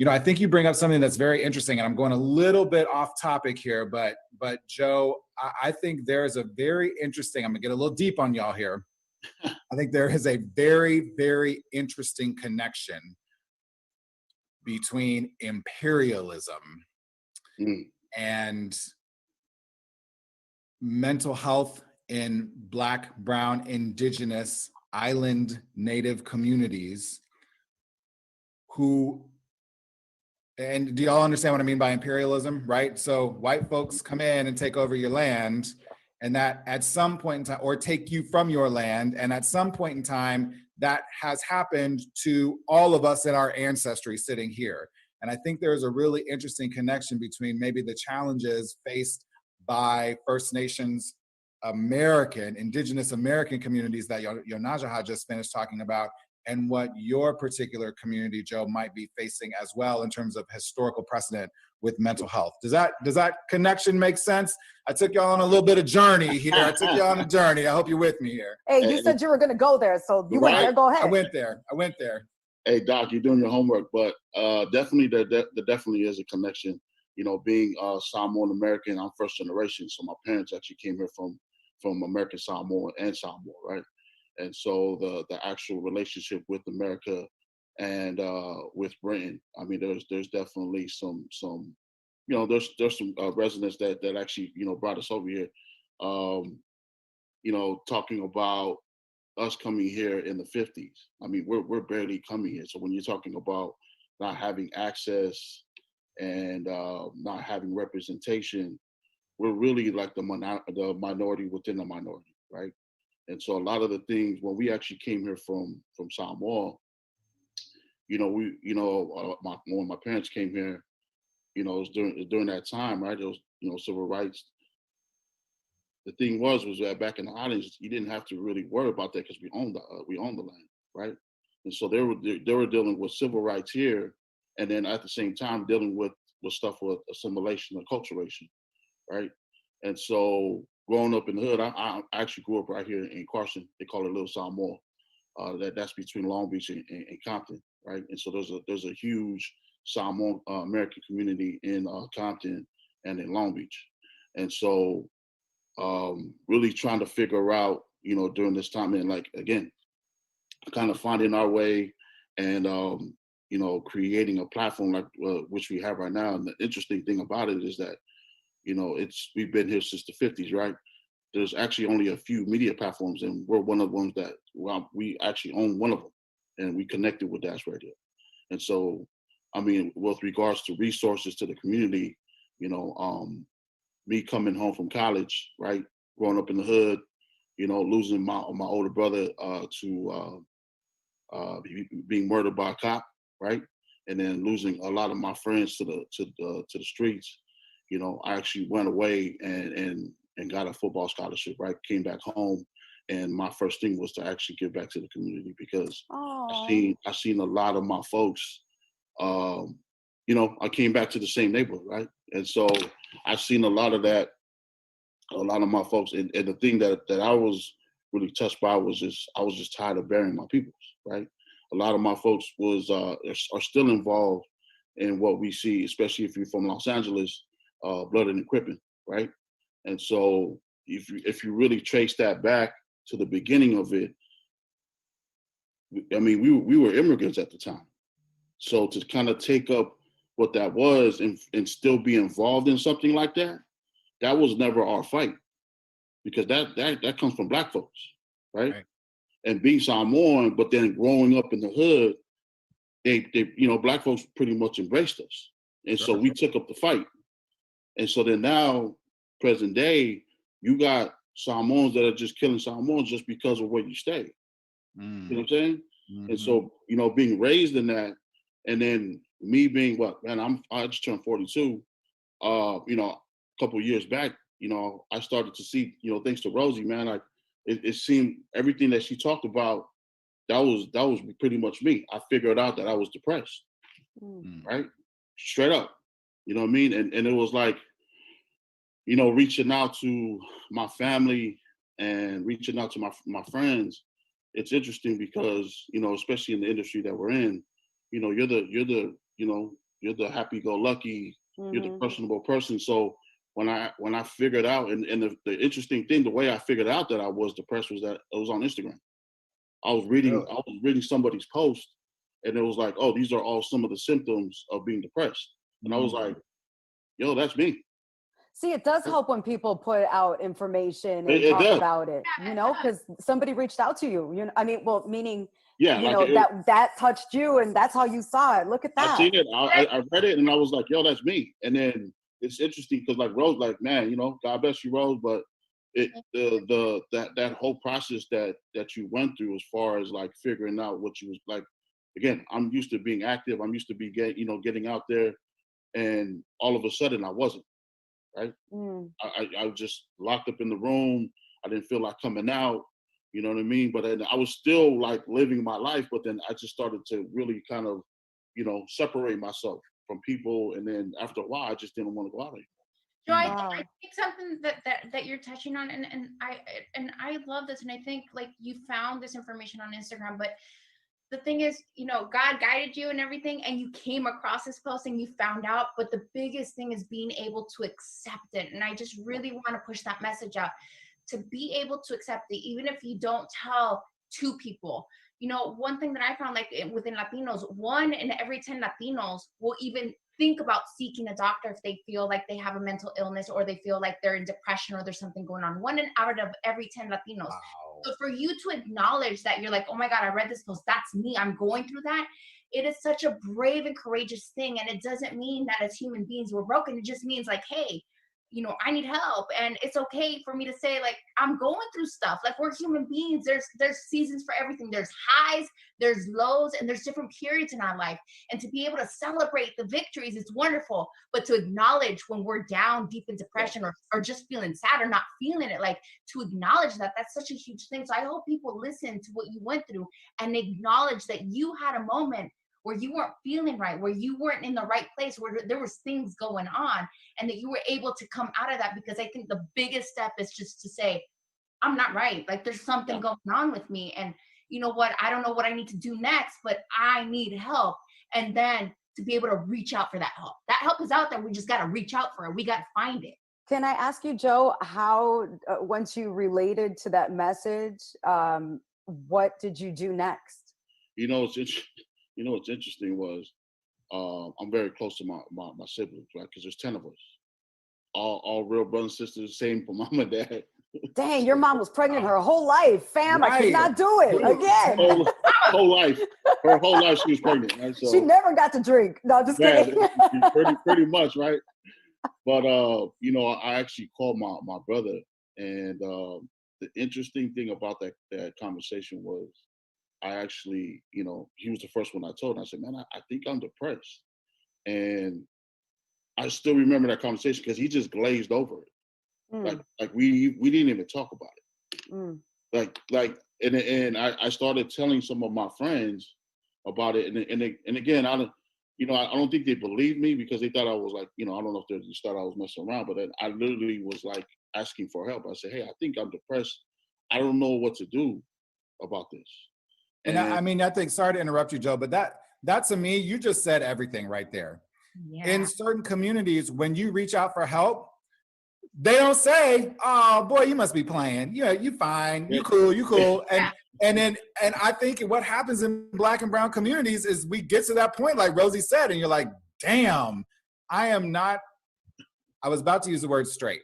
I think you bring up something that's very interesting, and I'm going a little bit off topic here, but Joe, I think there is a very interesting. I'm gonna get a little deep on y'all here. I think there is a very, very interesting connection between imperialism and mental health in Black, Brown, Indigenous, island, Native communities and do y'all understand what I mean by imperialism, right? So white folks come in and take over your land, and that at some point in time, or take you from your land, and at some point in time, that has happened to all of us in our ancestry sitting here. And I think there is a really interesting connection between maybe the challenges faced by First Nations Indigenous American communities that Yonajaha just finished talking about, and what your particular community, Joe, might be facing as well in terms of historical precedent with mental health. Does that connection make sense? I took y'all on a little bit of journey here. I hope you're with me here. Hey, you said you were going to go there, so you went there. Go ahead. I went there. Hey, Doc, you're doing your homework, but definitely there definitely is a connection. Being Samoan American, I'm first generation, so my parents actually came here from American Samoa and Samoa, right? And so the actual relationship with America and with Britain, I mean, there's definitely some there's some residents that actually brought us over here, talking about us coming here in the 50s. I mean, we're barely coming here. So when you're talking about not having access and not having representation, we're really like the minority within the minority, right? And so a lot of the things when we actually came here from Samoa, when my parents came here, it was during that time, right? It was civil rights. The thing was that back in the islands, you didn't have to really worry about that because we owned the land, right? And so they were dealing with civil rights here, and then at the same time dealing with stuff with assimilation and acculturation, right? And so growing up in the hood, I actually grew up right here in Carson. They call it Little Samoa. That's between Long Beach and Compton, right? And so there's a huge Samoan American community in Compton and in Long Beach, and so really trying to figure out, during this time, and like again, kind of finding our way and creating a platform like which we have right now. And the interesting thing about it is that we've been here since the 50s, right? There's actually only a few media platforms, and we're one of the ones that we actually own one of them, and we connected with Dash Radio. And so, I mean, with regards to resources to the community, me coming home from college, right, growing up in the hood, losing my older brother to being murdered by a cop, right, and then losing a lot of my friends to the streets. I actually went away and got a football scholarship, right? Came back home, and my first thing was to actually give back to the community because I seen a lot of my folks. I came back to the same neighborhood, right? And so I've seen a lot of that a lot of my folks, and the thing that I was really touched by was I was just tired of burying my peoples, right? A lot of my folks are still involved in what we see, especially if you're from Los Angeles, blood and equipment, right? And so if you really trace that back to the beginning of it, I mean, we were immigrants at the time. So to kind of take up what that was and still be involved in something like that, that was never our fight, because that comes from Black folks, right? And being Samoan, but then growing up in the hood, they Black folks pretty much embraced us, and so we took up the fight. And so then now, present day, you got Samoans that are just killing Samoans just because of where you stay. You know what I'm saying? Mm-hmm. And so, being raised in that, and then me being I just turned 42. A couple of years back, I started to see, thanks to Rosie, man, like it seemed everything that she talked about, that was pretty much me. I figured out that I was depressed, right? Straight up, you know what I mean? And it was like, reaching out to my family and reaching out to my friends. It's interesting because, especially in the industry that we're in, you're the happy-go-lucky, you're the personable person. So when I figured out, and the interesting thing, the way I figured out that I was depressed was that it was on Instagram. I was reading somebody's post, and it was like, oh, these are all some of the symptoms of being depressed. And I was like, yo, that's me. See, it does help when people put out information and talk about it, because somebody reached out to you. Meaning, that touched you, and that's how you saw it. Look at that. I seen it. I read it, and I was like, yo, that's me. And then it's interesting because, like Rose, like, man, God bless you, Rose, but that whole process that you went through, as far as like figuring out what you was like. Again, I'm used to being active. I'm used to getting out there, and all of a sudden I wasn't. Right? I was just locked up in the room. I didn't feel like coming out. You know what I mean? But I was still like living my life. But then I just started to really kind of, separate myself from people. And then after a while, I just didn't want to go out anymore. So I think something that you're touching on, and I love this, and I think like you found this information on Instagram, but the thing is, God guided you and everything, and you came across this post and you found out, but the biggest thing is being able to accept it. And I just really want to push that message out, to be able to accept it, even if you don't tell 2 people. One thing that I found, like within Latinos, 1 in every 10 Latinos will even think about seeking a doctor if they feel like they have a mental illness, or they feel like they're in depression, or there's something going on. 1 out of every 10 Latinos. Wow. So for you to acknowledge that, you're like, oh my God, I read this post, that's me, I'm going through that. It is such a brave and courageous thing. And it doesn't mean that as human beings we're broken. It just means like, hey, I need help. And it's okay for me to say, like, I'm going through stuff. Like, we're human beings. There's seasons for everything. There's highs, there's lows, and there's different periods in our life. And to be able to celebrate the victories is wonderful. But to acknowledge when we're down deep in depression, or just feeling sad, or not feeling it, like, to acknowledge that's such a huge thing. So I hope people listen to what you went through and acknowledge that you had a moment where you weren't feeling right, where you weren't in the right place, where there was things going on, and that you were able to come out of that. Because I think the biggest step is just to say, I'm not right. Like, there's something going on with me. And you know what? I don't know what I need to do next, but I need help. And then to be able to reach out for that help. That help is out there. We just got to reach out for it. We got to find it. Can I ask you, Joe, how, once you related to that message, what did you do next? What's interesting was, I'm very close to my siblings, right? Because there's 10 of us, all real brothers and sisters, same for mom and dad. Dang, your mom was pregnant her whole life, fam. Right. I could not do it again. Whole life, her whole life she was pregnant. Right? So, she never got to drink. No, just kidding. pretty much, right? But I actually called my brother, and the interesting thing about that conversation was, I actually, he was the first one I told. And I said, man, I think I'm depressed. And I still remember that conversation because he just glazed over it. Like we didn't even talk about it. And I started telling some of my friends about it. And again, I don't think they believed me, because they thought I was like, I don't know if they just thought I was messing around, but I literally was like, asking for help. I said, hey, I think I'm depressed. I don't know what to do about this. And I mean, I think, sorry to interrupt you, Joe, but that to me, you just said everything right there. Yeah. In certain communities, when you reach out for help, they don't say, oh boy, you must be playing. Yeah, you fine, you cool, you cool. And I think what happens in Black and brown communities is we get to that point, like Rosie said, and you're like, damn, I was about to use the word straight.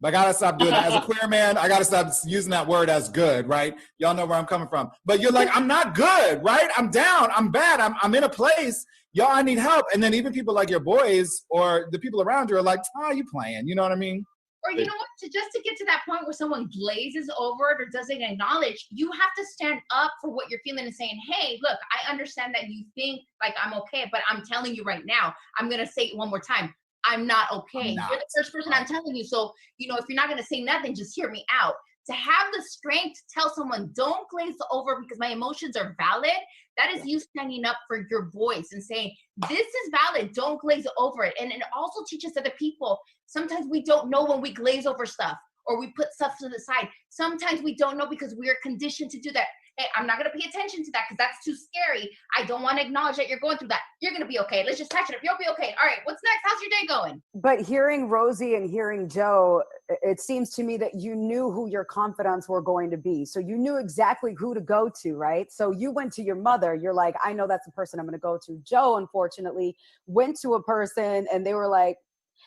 But I gotta stop doing that. As a queer man, I gotta stop using that word as good, right? Y'all know where I'm coming from. But you're like, I'm not good, right? I'm down, I'm bad, I'm in a place, y'all, I need help. And then even people like your boys or the people around you are like, oh, you playing, you know what I mean? Or you know what, just to get to that point where someone glazes over it or doesn't acknowledge, you have to stand up for what you're feeling and saying, hey, look, I understand that you think like I'm okay, but I'm telling you right now, I'm gonna say it one more time, I'm not okay. You're the first person I'm telling you. So, you know, if you're not gonna say nothing, just hear me out. To have the strength to tell someone, don't glaze over because my emotions are valid, that is you standing up for your voice and saying, this is valid, don't glaze over it. And it also teaches other people, sometimes we don't know when we glaze over stuff or we put stuff to the side. Sometimes we don't know because we are conditioned to do that. Hey, I'm not gonna pay attention to that because that's too scary. I don't want to acknowledge that you're going through that. You're gonna be okay. Let's just patch it up. You'll be okay. All right, what's next? How's your day going? But hearing Rosie and hearing Joe, it seems to me that you knew who your confidants were going to be. So you knew exactly who to go to, right? So you went to your mother. You're like, I know that's the person I'm going to go to. Joe, unfortunately, went to a person and they were like,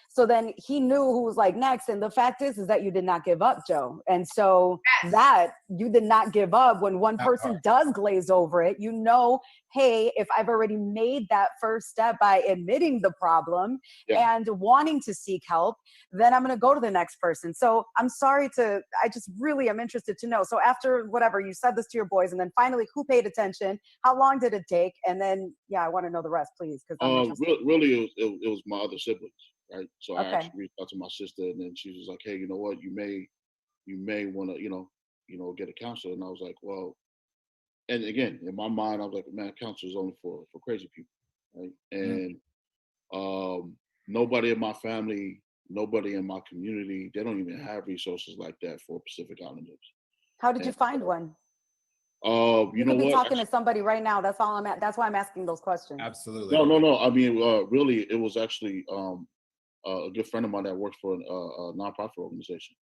so then he knew who was like next. And the fact is that you did not give up, Joe. And so that you did not give up when one person does glaze over it, you know, hey, if I've already made that first step by admitting the problem and wanting to seek help, then I'm going to go to the next person. So I'm sorry I just really am interested to know. So after whatever, you said this to your boys and then finally who paid attention? How long did it take? And then, I want to know the rest, please. Really, it was my other siblings. Right. So I actually reached out to my sister and then she was like, hey, you know what, you may want to, you know, get a counselor. And I was like, well, and again, in my mind, I was like, man, counselor is only for crazy people. Right. And nobody in my family, nobody in my community, they don't even have resources like that for Pacific Islanders. How did you find one? You know could be what? talking to somebody right now. That's all I'm at. That's why I'm asking those questions. Absolutely. No. I mean, really, it was actually a good friend of mine that works for a nonprofit organization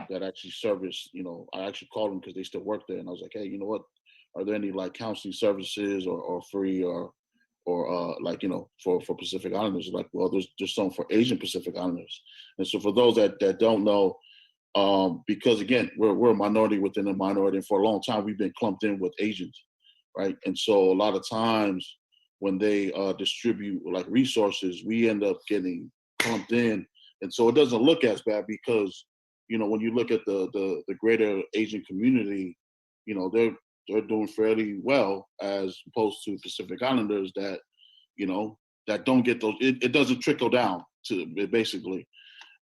that actually service, you know, I actually called them because they still work there. And I was like, hey, you know what, are there any like counseling services or free or like, you know, for Pacific Islanders? Like, well, there's some for Asian Pacific Islanders. And so for those that don't know, because again, we're a minority within a minority. And for a long time, we've been clumped in with Asians, right? And so a lot of times when they distribute like resources, we end up getting clumped in, and so it doesn't look as bad because, you know, when you look at the greater Asian community, you know, they're doing fairly well as opposed to Pacific Islanders that, you know, that don't get those. It doesn't trickle down to it basically,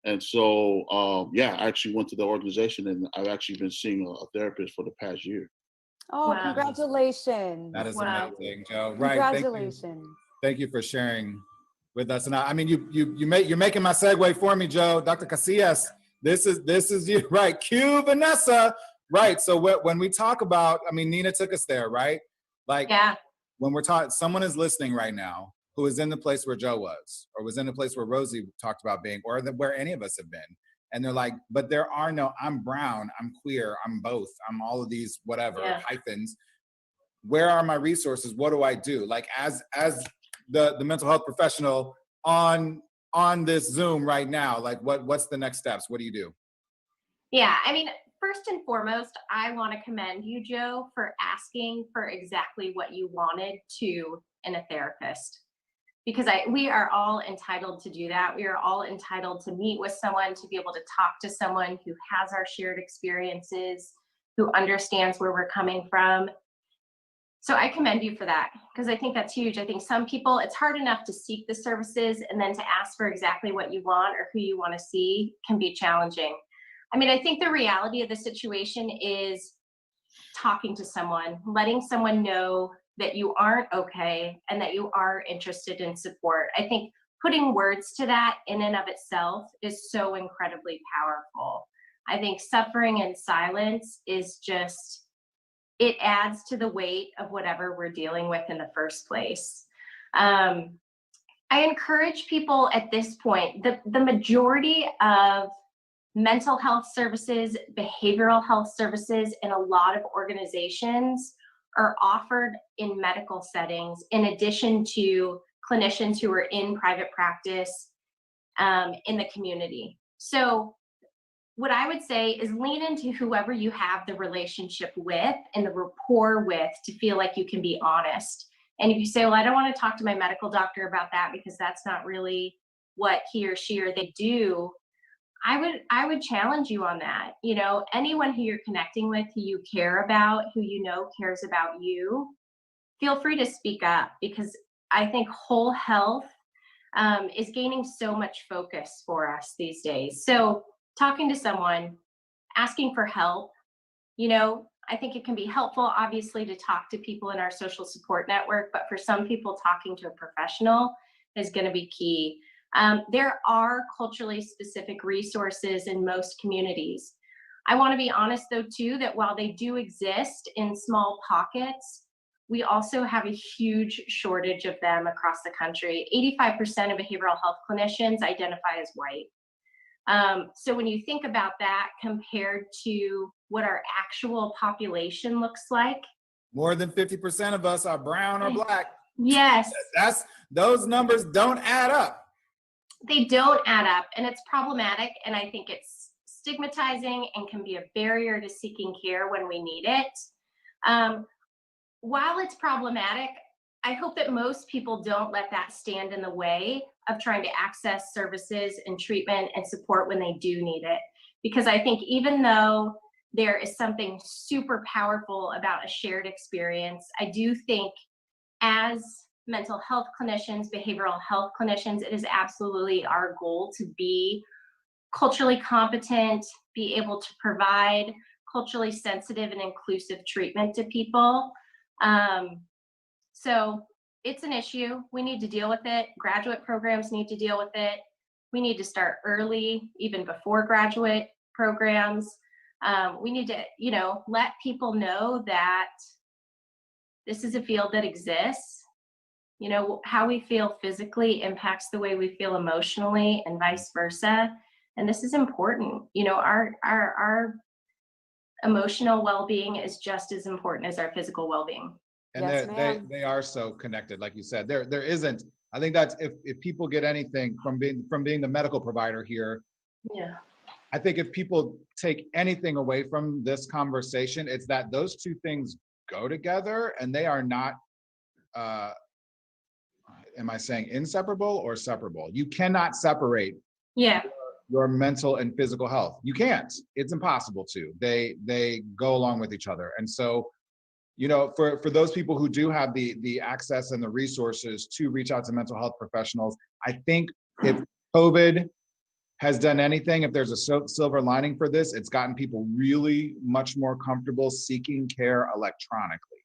and so I actually went to the organization and I've actually been seeing a therapist for the past year. Oh, wow. Congratulations! That is amazing, Joe. Right? Congratulations! Thank you for sharing with us. And I mean, you're making my segue for me, Joe. Dr. Casillas, this is you, right? Cue Vanessa, right? So when we talk about, I mean, Nina took us there, right? Like, when we're talking, someone is listening right now who is in the place where Joe was, or was in the place where Rosie talked about being, or where any of us have been. And they're like, but there are no, I'm brown, I'm queer, I'm both, I'm all of these, whatever, hyphens. Where are my resources? What do I do? Like, as the mental health professional on this Zoom right now, like what's the next steps? What do you do? Yeah, I mean, first and foremost, I want to commend you, Joe, for asking for exactly what you wanted in a therapist. Because we are all entitled to do that. We are all entitled to meet with someone, to be able to talk to someone who has our shared experiences, who understands where we're coming from. So I commend you for that, because I think that's huge. I think some people, it's hard enough to seek the services, and then to ask for exactly what you want or who you want to see can be challenging. I mean, I think the reality of the situation is talking to someone, letting someone know that you aren't okay and that you are interested in support. I think putting words to that in and of itself is so incredibly powerful. I think suffering in silence is just, it adds to the weight of whatever we're dealing with in the first place. I encourage people at this point, the majority of mental health services, behavioral health services in a lot of organizations are offered in medical settings, in addition to clinicians who are in private practice in the community. So what I would say is lean into whoever you have the relationship with and the rapport with to feel like you can be honest. And if you say, well, I don't want to talk to my medical doctor about that because that's not really what he or she or they do, I would challenge you on that. You know, anyone who you're connecting with, who you care about, who you know cares about you, feel free to speak up, because I think whole health is gaining so much focus for us these days. So talking to someone, asking for help, you know, I think it can be helpful, obviously, to talk to people in our social support network, but for some people, talking to a professional is going to be key. There are culturally specific resources in most communities. I want to be honest, though, too, that while they do exist in small pockets, we also have a huge shortage of them across the country. 85% of behavioral health clinicians identify as white. So when you think about that compared to what our actual population looks like, more than 50% of us are brown or black. Yes. Those numbers don't add up. They don't add up, and it's problematic, and I think it's stigmatizing and can be a barrier to seeking care when we need it. While it's problematic, I hope that most people don't let that stand in the way of trying to access services and treatment and support when they do need it. Because I think even though there is something super powerful about a shared experience, I do think as mental health clinicians, behavioral health clinicians, it is absolutely our goal to be culturally competent, be able to provide culturally sensitive and inclusive treatment to people. So it's an issue. We need to deal with it. Graduate programs need to deal with it. We need to start early, even before graduate programs. We need to, you know, let people know that this is a field that exists. You know, how we feel physically impacts the way we feel emotionally, and vice versa. And this is important. You know, our emotional well-being is just as important as our physical well-being. And Yes, they are so connected, like you said. There isn't. I think that's if people get anything from being the medical provider here. Yeah. I think if people take anything away from this conversation, it's that those two things go together, and they are not. Am I saying inseparable or separable? You cannot separate. Yeah. Your mental and physical health. You can't. It's impossible to. They go along with each other, and so. You know, for those people who do have the access and the resources to reach out to mental health professionals, I think if COVID has done anything, if there's a silver lining for this, it's gotten people really much more comfortable seeking care electronically.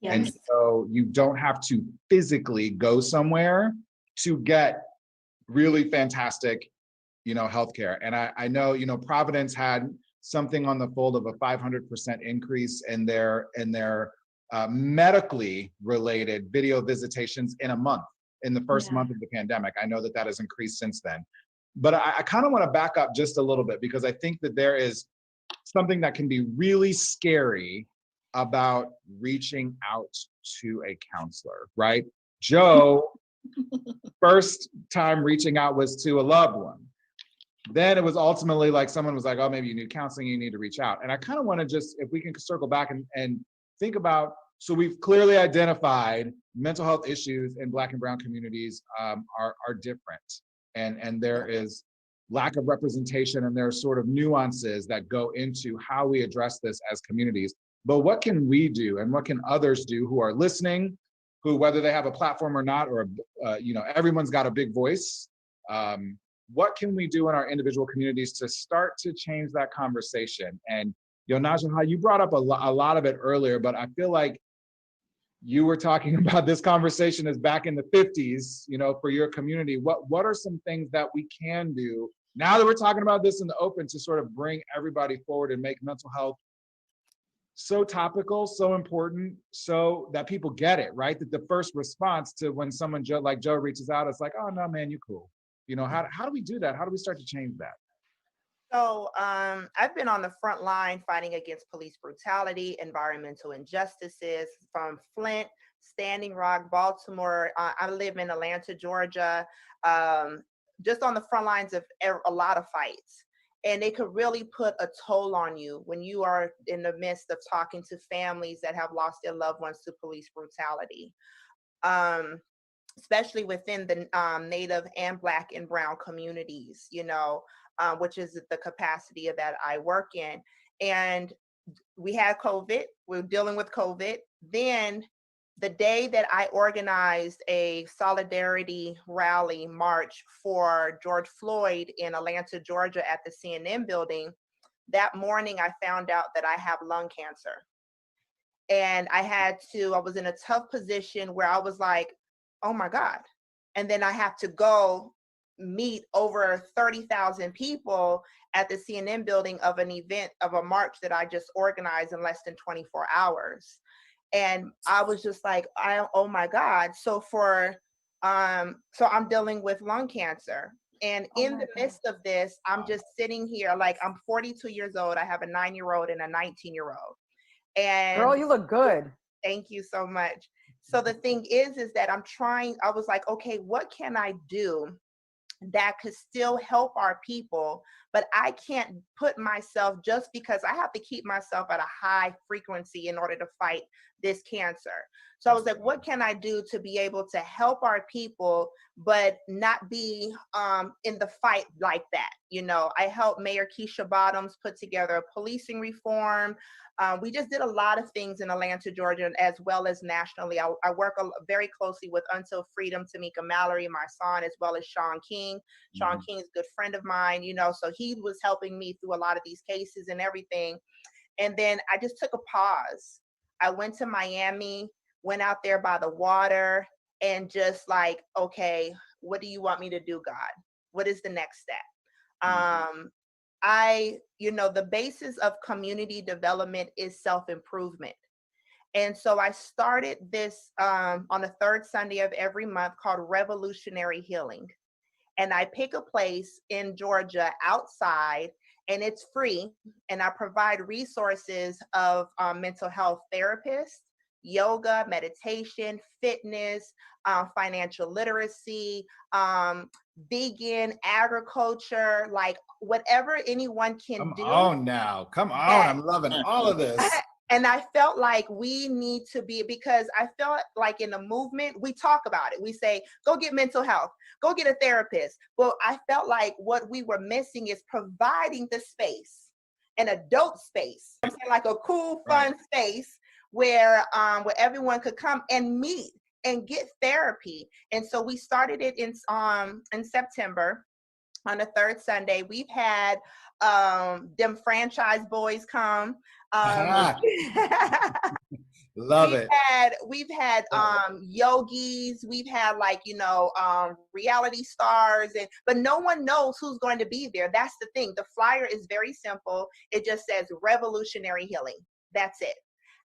Yes. And so you don't have to physically go somewhere to get really fantastic, you know, healthcare. And I know, you know, Providence had something on the fold of a 500% increase in their medically related video visitations in a month, in the first month of the pandemic. I know that has increased since then. But I kind of want to back up just a little bit, because I think that there is something that can be really scary about reaching out to a counselor, right? Joe, first time reaching out was to a loved one. Then it was ultimately like someone was like, oh, maybe you need counseling, you need to reach out. And I kind of want to just, if we can circle back and think about, so we've clearly identified mental health issues in Black and Brown communities are different. And there is lack of representation, and there are sort of nuances that go into how we address this as communities. But what can we do, and what can others do who are listening, who, whether they have a platform or not, or you know, everyone's got a big voice. What can we do in our individual communities to start to change that conversation? And Naja, you brought up a lot of it earlier, but I feel like you were talking about this conversation is back in the 50s, you know, for your community. What are some things that we can do now that we're talking about this in the open to sort of bring everybody forward and make mental health so topical, so important, so that people get it, right? That the first response to when someone like Joe reaches out, it's like, oh no, man, you cool. You know, how do we do that? How do we start to change that? So I've been on the front line fighting against police brutality, environmental injustices from Flint, Standing Rock, Baltimore. I live in Atlanta, Georgia, just on the front lines of a lot of fights. And it could really put a toll on you when you are in the midst of talking to families that have lost their loved ones to police brutality. Especially within the Native and Black and Brown communities, you know, which is the capacity that I work in. And we had COVID, we're dealing with COVID. Then the day that I organized a solidarity rally march for George Floyd in Atlanta, Georgia at the CNN building, that morning I found out that I have lung cancer. And I was in a tough position where I was like, oh my God. And then I have to go meet over 30,000 people at the CNN building of an event, of a march that I just organized in less than 24 hours. And I was just like, oh my God. So I'm dealing with lung cancer. And in the midst of this, I'm just sitting here, like I'm 42 years old. I have a 9-year-old and a 19-year-old. And Girl, you look good. Thank you so much. So the thing is that I was like, okay, what can I do that could still help our people, but I can't put myself, just because I have to keep myself at a high frequency in order to fight this cancer. So I was like, what can I do to be able to help our people, but not be in the fight like that? You know, I helped Mayor Keisha Bottoms put together a policing reform. We just did a lot of things in Atlanta, Georgia, as well as nationally. I work very closely with Until Freedom, Tamika Mallory, my son, as well as Sean King. Sean King is a good friend of mine, you know, so he was helping me through a lot of these cases and everything. And then I just took a pause. I went to Miami, went out there by the water, and just like, okay, what do you want me to do, God? What is the next step? The basis of community development is self-improvement. And so I started this on the third Sunday of every month called Revolutionary Healing. And I pick a place in Georgia outside, and it's free. And I provide resources of mental health therapists, yoga, meditation, fitness, financial literacy, vegan, agriculture, like whatever anyone can do. Come on now, come on, I'm loving all of this. And I felt like we need to be, because I felt like in the movement, we talk about it. We say, go get mental health, go get a therapist. But I felt like what we were missing is providing the space, an adult space, like a cool, fun space where everyone could come and meet and get therapy. And so we started it in September on the third Sunday. We've had them franchise boys come. Love it. We've had yogis, we've had reality stars, but no one knows who's going to be there. That's the thing. The flyer is very simple. It just says Revolutionary Healing. That's it.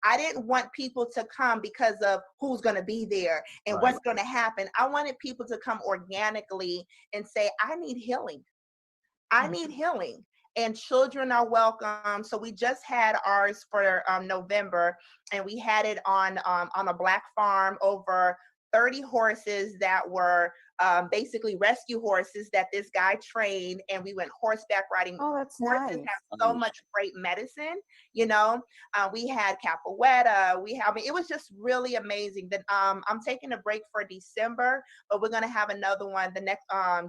I didn't want people to come because of who's going to be there and what's going to happen. I wanted people to come organically and say, I need healing. I need healing. And children are welcome. So we just had ours for November, and we had it on a Black farm, over 30 horses that were basically rescue horses that this guy trained, and we went horseback riding. Oh, that's horses nice. have so much great medicine, you know. We had capoeira. It was just really amazing. That I'm taking a break for December, but we're gonna have another one the next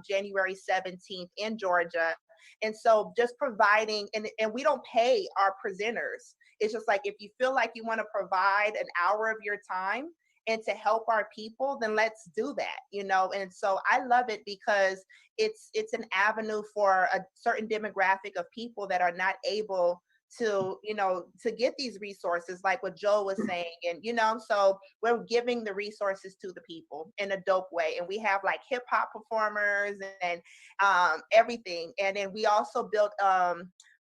January 17th in Georgia. And so just providing, and we don't pay our presenters. It's just like, if you feel like you want to provide an hour of your time and to help our people, then let's do that, you know. And so I love it because it's an avenue for a certain demographic of people that are not able to, to get these resources, like what Joe was saying. And, so we're giving the resources to the people in a dope way. And we have like hip hop performers and everything. And then we also built,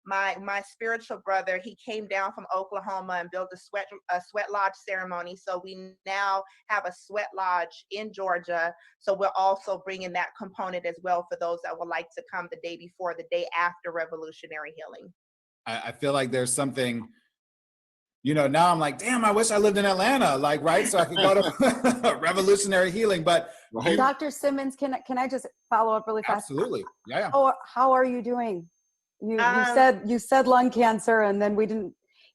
my spiritual brother, he came down from Oklahoma and built a sweat lodge ceremony. So we now have a sweat lodge in Georgia. So we're also bringing that component as well for those that would like to come the day before, the day after revolutionary healing. I feel like there's something, now I'm like, damn, I wish I lived in Atlanta, like, right? So I could go to revolutionary healing, but. Right. Dr. Simmons, can I just follow up really fast? Absolutely, yeah. Oh, how are you doing? You said lung cancer, and then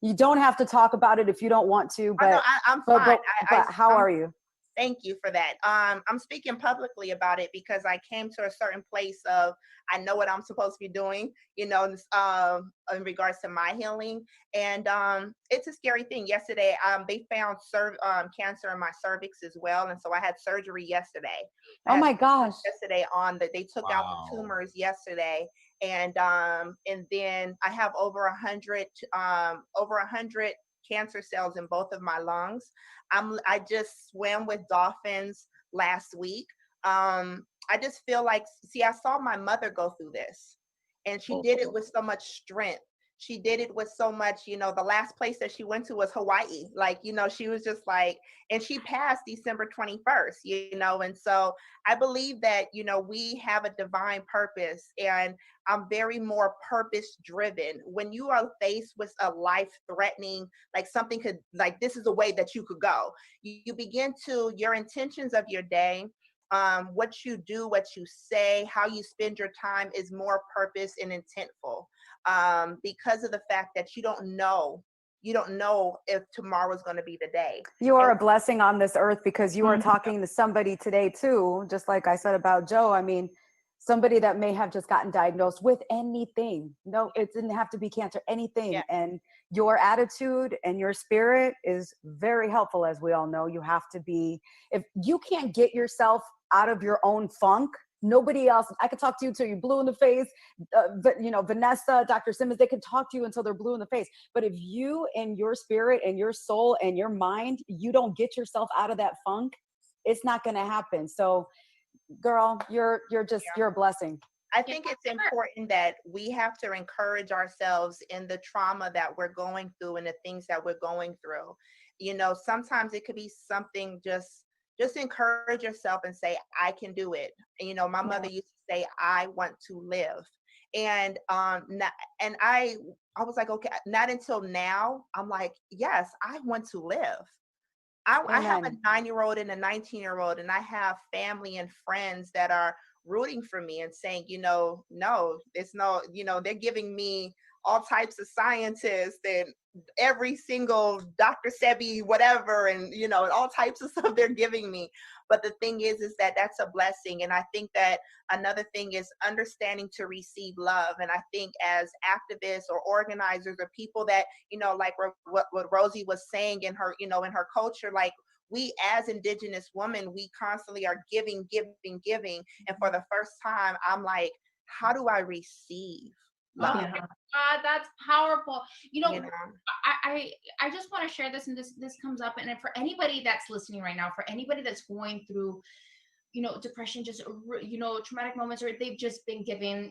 you don't have to talk about it if you don't want to, but I'm fine. But how are you? Thank you for that. I'm speaking publicly about it because I came to a certain place of, I know what I'm supposed to be doing, in regards to my healing. And it's a scary thing. Yesterday, they found cancer in my cervix as well. And so I had surgery yesterday. Oh my gosh. Yesterday they took out the tumors yesterday. And then I have over 100 cancer cells in both of my lungs. I just swam with dolphins last week. I just feel like, I saw my mother go through this, and she did it with so much strength. She did it with so much, the last place that she went to was Hawaii. Like, she was just like, and she passed December 21st, and so I believe that, we have a divine purpose, and I'm very more purpose driven. When you are faced with a life threatening, like something could, like, this is a way that you could go, you begin to, your intentions of your day, what you do, what you say, how you spend your time is more purpose and intentful, because of the fact that you don't know if tomorrow's going to be the day. You are a blessing on this earth, because you are talking to somebody today too, just like I said about Joe. I mean, somebody that may have just gotten diagnosed with anything. No, it didn't have to be cancer, anything. Yeah. And your attitude and your spirit is very helpful. As we all know, you have to be, if you can't get yourself out of your own funk, nobody else, I could talk to you until you're blue in the face, but Vanessa, Dr. Simmons, they can talk to you until they're blue in the face. But if you and your spirit and your soul and your mind, you don't get yourself out of that funk, it's not going to happen. So girl, you're a blessing. I think it's important that we have to encourage ourselves in the trauma that we're going through and the things that we're going through. Sometimes it could be something, just encourage yourself and say, I can do it. My mother used to say, I want to live. And I was like, okay, not until now, I'm like, yes, I want to live. I have a 9-year-old and a 19-year-old, and I have family and friends that are rooting for me and saying, no, it's no, they're giving me all types of scientists and every single Dr. Sebi, whatever, and, all types of stuff they're giving me. But the thing is that that's a blessing. And I think that another thing is understanding to receive love. And I think as activists or organizers or people that, like what Rosie was saying in her, in her culture, like, we as Indigenous women, we constantly are giving. And for the first time, I'm like, how do I receive love? Oh my God, that's powerful. I just want to share this, and this comes up, and for anybody that's listening right now, for anybody that's going through, depression, just, traumatic moments, or they've just been given,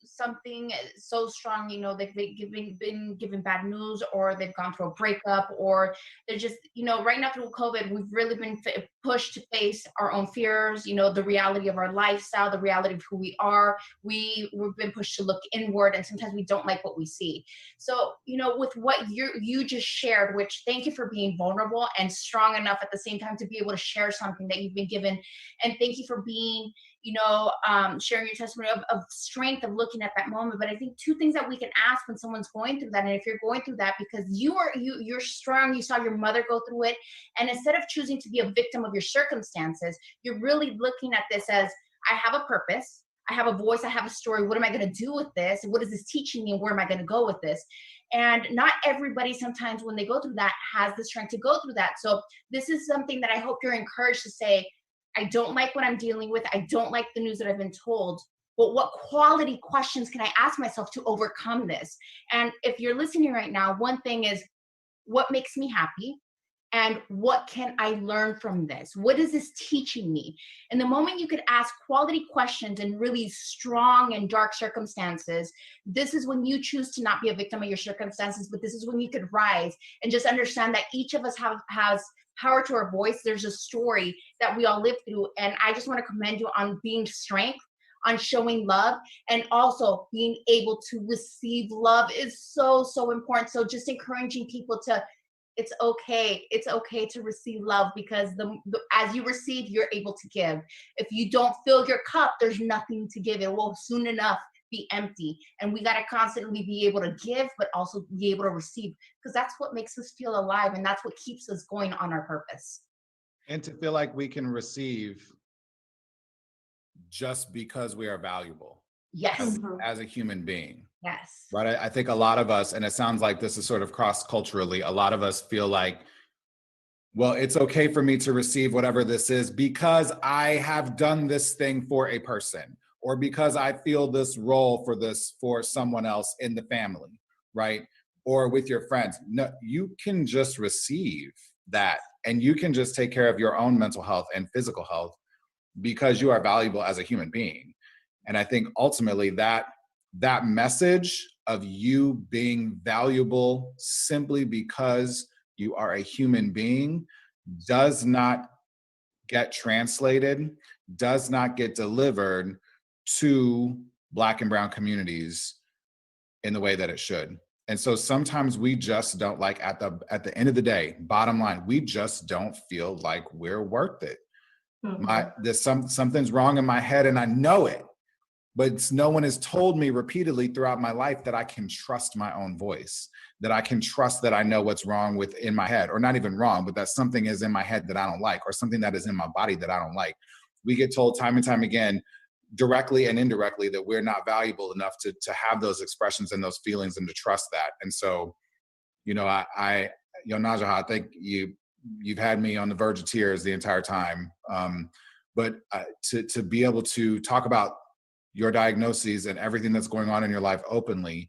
something so strong, they've been given bad news, or they've gone through a breakup, or they're just, right now through COVID, we've really been pushed to face our own fears, the reality of our lifestyle, the reality of who we are. We've been pushed to look inward, and sometimes we don't like what we see. So, with what you just shared, which, thank you for being vulnerable and strong enough at the same time to be able to share something that you've been given. And thank you for being, sharing your testimony of strength, of looking at that moment. But I think two things that we can ask when someone's going through that, and if you're going through that because you're strong, you saw your mother go through it, and instead of choosing to be a victim of your circumstances, you're really looking at this as, I have a purpose, I have a voice, I have a story. What am I going to do with this? What is this teaching me? And where am I going to go with this? And not everybody, sometimes when they go through that, has the strength to go through that. So this is something that I hope you're encouraged to say, I don't like what I'm dealing with. I don't like the news that I've been told, but what quality questions can I ask myself to overcome this? And if you're listening right now, one thing is, what makes me happy? And what can I learn from this? What is this teaching me? And the moment you could ask quality questions in really strong and dark circumstances, this is when you choose to not be a victim of your circumstances, but this is when you could rise and just understand that each of us has power to our voice. There's a story that we all live through. And I just want to commend you on being strength, on showing love, and also being able to receive love is so, so important. So just encouraging people to, it's okay to receive love, because as you receive, you're able to give. If you don't fill your cup, there's nothing to give. It will soon enough be empty. And we got to constantly be able to give, but also be able to receive, because that's what makes us feel alive, and that's what keeps us going on our purpose. And to feel like we can receive just because we are valuable. Yes. As a human being. Yes. Right. I think a lot of us, and it sounds like this is sort of cross-culturally, a lot of us feel like, well, it's okay for me to receive whatever this is because I have done this thing for a person, or because I feel this role for someone else in the family, right? Or with your friends. No, you can just receive that, and you can just take care of your own mental health and physical health because you are valuable as a human being. And I think ultimately that message of you being valuable simply because you are a human being does not get translated, does not get delivered to Black and brown communities in the way that it should. And so sometimes we just don't, like, at the end of the day, bottom line, we just don't feel like we're worth it. There's something's wrong in my head and I know it. But no one has told me repeatedly throughout my life that I can trust my own voice, that I can trust that I know what's wrong within my head, or not even wrong, but that something is in my head that I don't like, or something that is in my body that I don't like. We get told time and time again, directly and indirectly, that we're not valuable enough to have those expressions and those feelings and to trust that. And so, you know, Najaha, I think you've had me on the verge of tears the entire time. But to be able to talk about your diagnoses and everything that's going on in your life openly,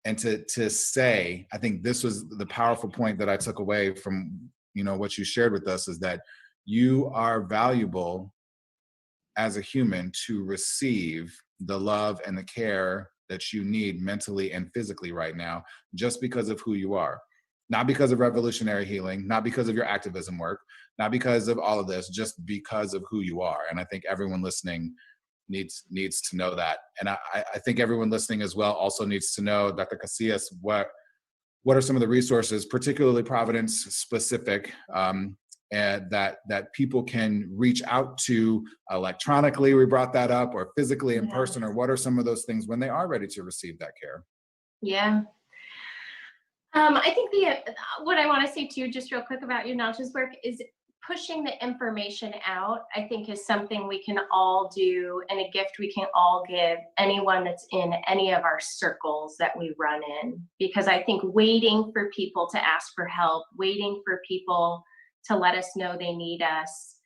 and to say, I think this was the powerful point that I took away from, you know, what you shared with us, is that you are valuable as a human to receive the love and the care that you need mentally and physically right now, just because of who you are. Not because of revolutionary healing, not because of your activism work, not because of all of this, just because of who you are. And I think everyone listening needs to know that. And I think everyone listening as well also needs to know, Dr. Casillas, what are some of the resources, particularly Providence specific, and that people can reach out to electronically, we brought that up, or physically in person, or what are some of those things when they are ready to receive that care? Yeah. I think what I want to say to you just real quick about your Naj's work is pushing the information out, I think, is something we can all do, and a gift we can all give anyone that's in any of our circles that we run in. Because I think waiting for people to ask for help, waiting for people to let us know they need us,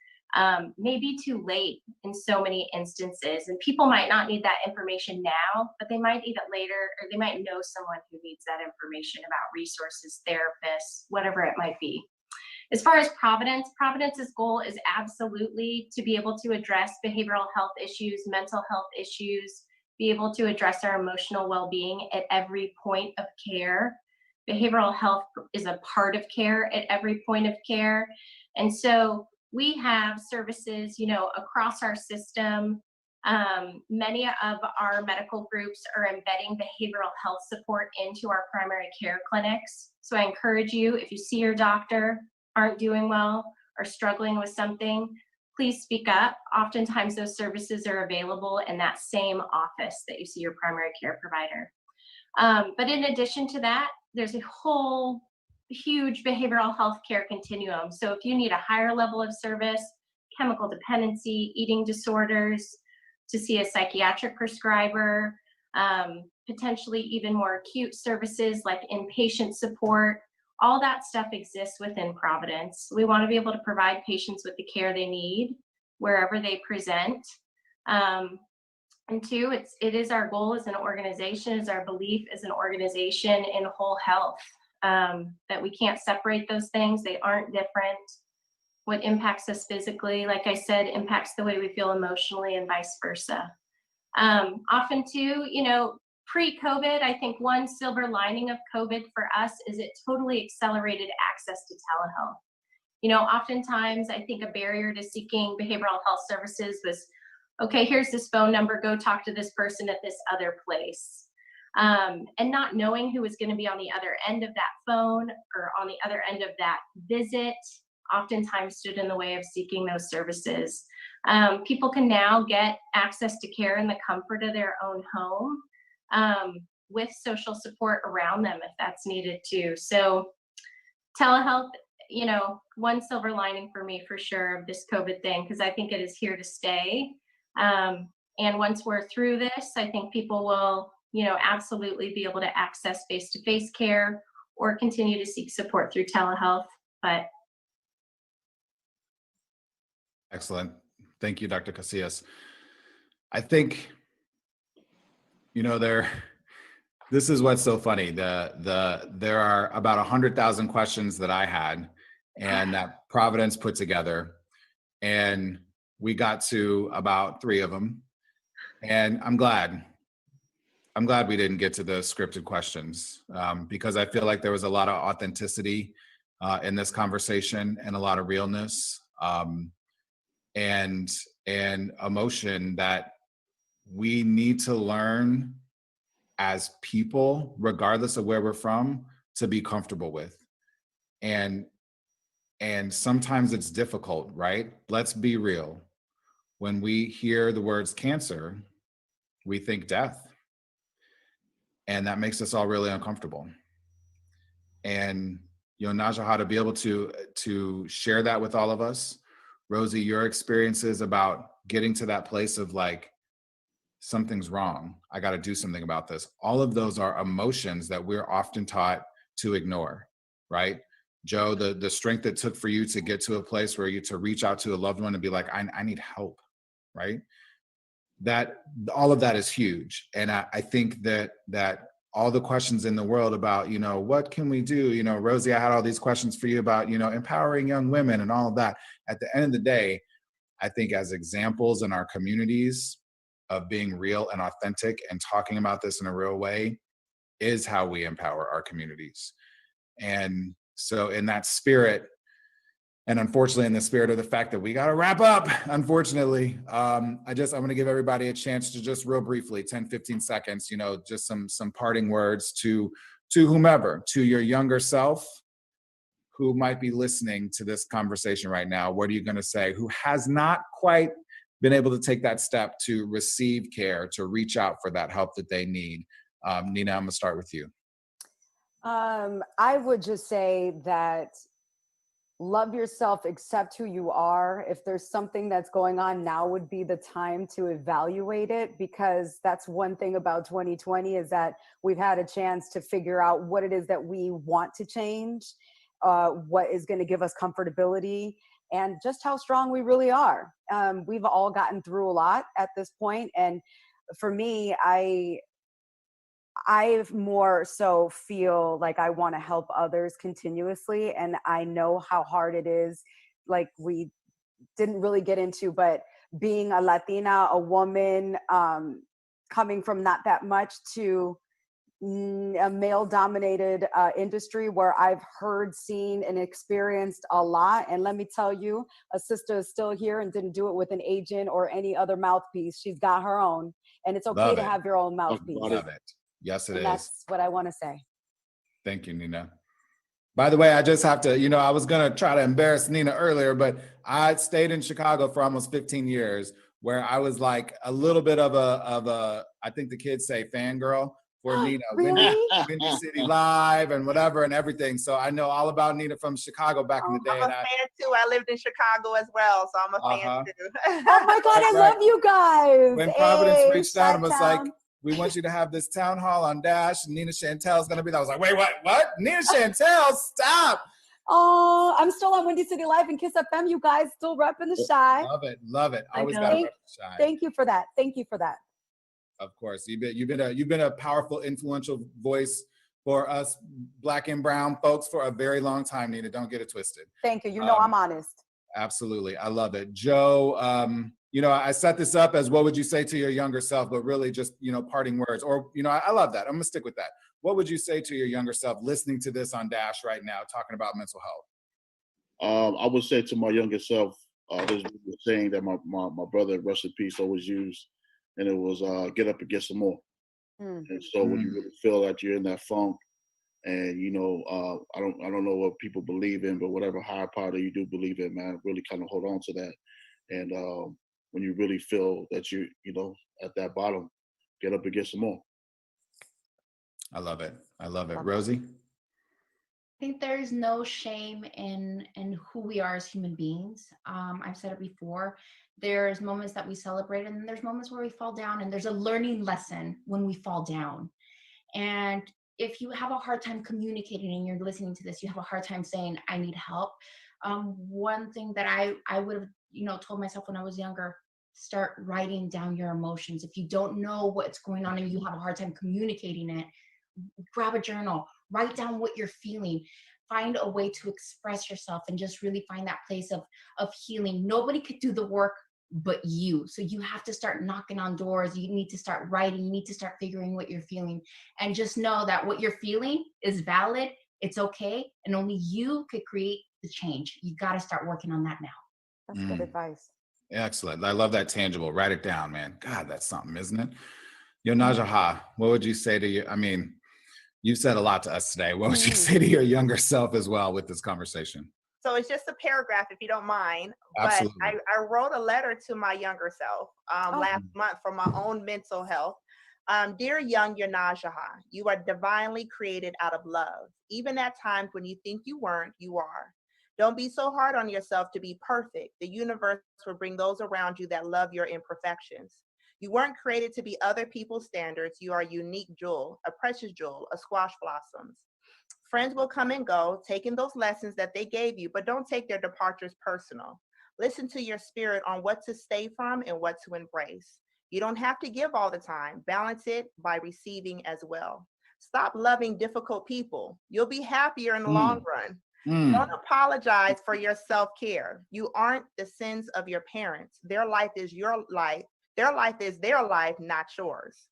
may be too late in so many instances. And people might not need that information now, but they might need it later, or they might know someone who needs that information about resources, therapists, whatever it might be. As far as Providence's goal is absolutely to be able to address behavioral health issues, mental health issues, be able to address our emotional well-being at every point of care. Behavioral health is a part of care at every point of care. And so we have services, you know, across our system. Many of our medical groups are embedding behavioral health support into our primary care clinics. So I encourage you, if you see your doctor, aren't doing well, or struggling with something, please speak up. Oftentimes those services are available in that same office that you see your primary care provider. But in addition to that, there's a whole huge behavioral health care continuum. So if you need a higher level of service, chemical dependency, eating disorders, to see a psychiatric prescriber, potentially even more acute services like inpatient support, all that stuff exists within Providence. We want to be able to provide patients with the care they need wherever they present. And two, it is our goal as an organization, is our belief as an organization in whole health, that we can't separate those things. They aren't different. What impacts us physically, like I said, impacts the way we feel emotionally and vice versa. Often too, pre-COVID, I think one silver lining of COVID for us is it totally accelerated access to telehealth. Oftentimes I think a barrier to seeking behavioral health services was, okay, here's this phone number, go talk to this person at this other place. And not knowing who was going to be on the other end of that phone or on the other end of that visit oftentimes stood in the way of seeking those services. People can now get access to care in the comfort of their own home, with social support around them if that's needed too. So telehealth, one silver lining for me for sure of this COVID thing, because I think it is here to stay. And once we're through this, I think people will, absolutely be able to access face-to-face care or continue to seek support through telehealth. But Excellent. Thank you, Dr. Casillas. I think, this is what's so funny. There are about 100,000 questions that I had and that Providence put together, and we got to about 3 of them. And I'm glad we didn't get to the scripted questions, because I feel like there was a lot of authenticity in this conversation and a lot of realness, and emotion that we need to learn as people, regardless of where we're from, to be comfortable with. And sometimes it's difficult, right? Let's be real. When we hear the words cancer, we think death. And that makes us all really uncomfortable. And, Najaha, to be able to share that with all of us, Rosie, your experiences about getting to that place of like, something's wrong, I got to do something about this. All of those are emotions that we're often taught to ignore, right? Joe, the strength it took for you to get to a place where to reach out to a loved one and be like, I need help, right? That all of that is huge. And I think that all the questions in the world about, what can we do? Rosie, I had all these questions for you about, empowering young women and all of that. At the end of the day, I think as examples in our communities of being real and authentic and talking about this in a real way is how we empower our communities. And so in that spirit, and unfortunately in the spirit of the fact that we got to wrap up, unfortunately, I'm going to give everybody a chance to just real briefly, 10, 15 seconds, just some parting words to whomever, to your younger self who might be listening to this conversation right now. What are you going to say? Who has not quite been able to take that step to receive care, to reach out for that help that they need. Nina, I'm gonna start with you. I would just say that love yourself, accept who you are. If there's something that's going on, now would be the time to evaluate it, because that's one thing about 2020 is that we've had a chance to figure out what it is that we want to change, what is going to give us comfortability, and just how strong we really are. We've all gotten through a lot at this point. And for me, I more so feel like I want to help others continuously. And I know how hard it is. Like we didn't really get into, but being a Latina, a woman, coming from not that much to a male-dominated industry where I've heard, seen, and experienced a lot. And let me tell you, a sister is still here and didn't do it with an agent or any other mouthpiece. She's got her own, and it's okay to have your own mouthpiece. Love it. Yes, it is. That's what I want to say. Thank you, Nina. By the way, I just have to, I was going to try to embarrass Nina earlier, but I stayed in Chicago for almost 15 years, where I was like a little bit of a I think the kids say fangirl for Nina. Really? Windy City Live and whatever and everything. So I know all about Nina from Chicago back in the day. I'm a fan too. I lived in Chicago as well, so I'm a fan too. Oh my God, I love you guys. When Providence reached out and was like, we want you to have this town hall on Dash, and Nina Chantel's going to be there. I was like, wait, what? Nina Chantel, stop. Oh, I'm still on Windy City Live and Kiss FM. You guys still repping the Shy. Love it. Always got to rep the Shy. Thank you for that. Of course, you've been a powerful, influential voice for us Black and brown folks for a very long time, Nina. Don't get it twisted. Thank you. You know I'm honest. Absolutely. I love it. Joe, I set this up as what would you say to your younger self, but really just, parting words. Or, I love that. I'm going to stick with that. What would you say to your younger self listening to this on Dash right now, talking about mental health? I would say to my younger self, there's a saying that my brother, rest in peace, always used, and it was get up and get some more. And so when you really feel that you're in that funk, and I don't know what people believe in, but whatever higher power that you do believe in, man, really kind of hold on to that. And when you really feel that you at that bottom, get up and get some more. I love it. I love it. Rosie? I think there's no shame in who we are as human beings. I've said it before. There's moments that we celebrate, and then there's moments where we fall down, and there's a learning lesson when we fall down. And if you have a hard time communicating and you're listening to this, you have a hard time saying, I need help. One thing that I would have, told myself when I was younger, start writing down your emotions. If you don't know what's going on and you have a hard time communicating it, grab a journal, write down what you're feeling, find a way to express yourself and just really find that place of healing. Nobody could do the work but you. So you have to start knocking on doors. You need to start writing. You need to start figuring what you're feeling, and just know that what you're feeling is valid. It's okay. And only you could create the change. You got to start working on that now. That's good advice. Excellent. I love that tangible. Write it down, man. God, that's something, isn't it? Najaha, what would you say to you? I mean, you said a lot to us today. What would you say to your younger self as well with this conversation? So it's just a paragraph, if you don't mind. Absolutely. But I wrote a letter to my younger self last month for my own mental health. Dear young Najaha, you are divinely created out of love. Even at times when you think you weren't, you are. Don't be so hard on yourself to be perfect. The universe will bring those around you that love your imperfections. You weren't created to be other people's standards. You are a unique jewel, a precious jewel, a squash blossoms. Friends will come and go, taking those lessons that they gave you, but don't take their departures personal. Listen to your spirit on what to stay from and what to embrace. You don't have to give all the time. Balance it by receiving as well. Stop loving difficult people. You'll be happier in the long run. Don't apologize for your self-care. You aren't the sins of your parents. Their life is your life. Their life is their life, not yours.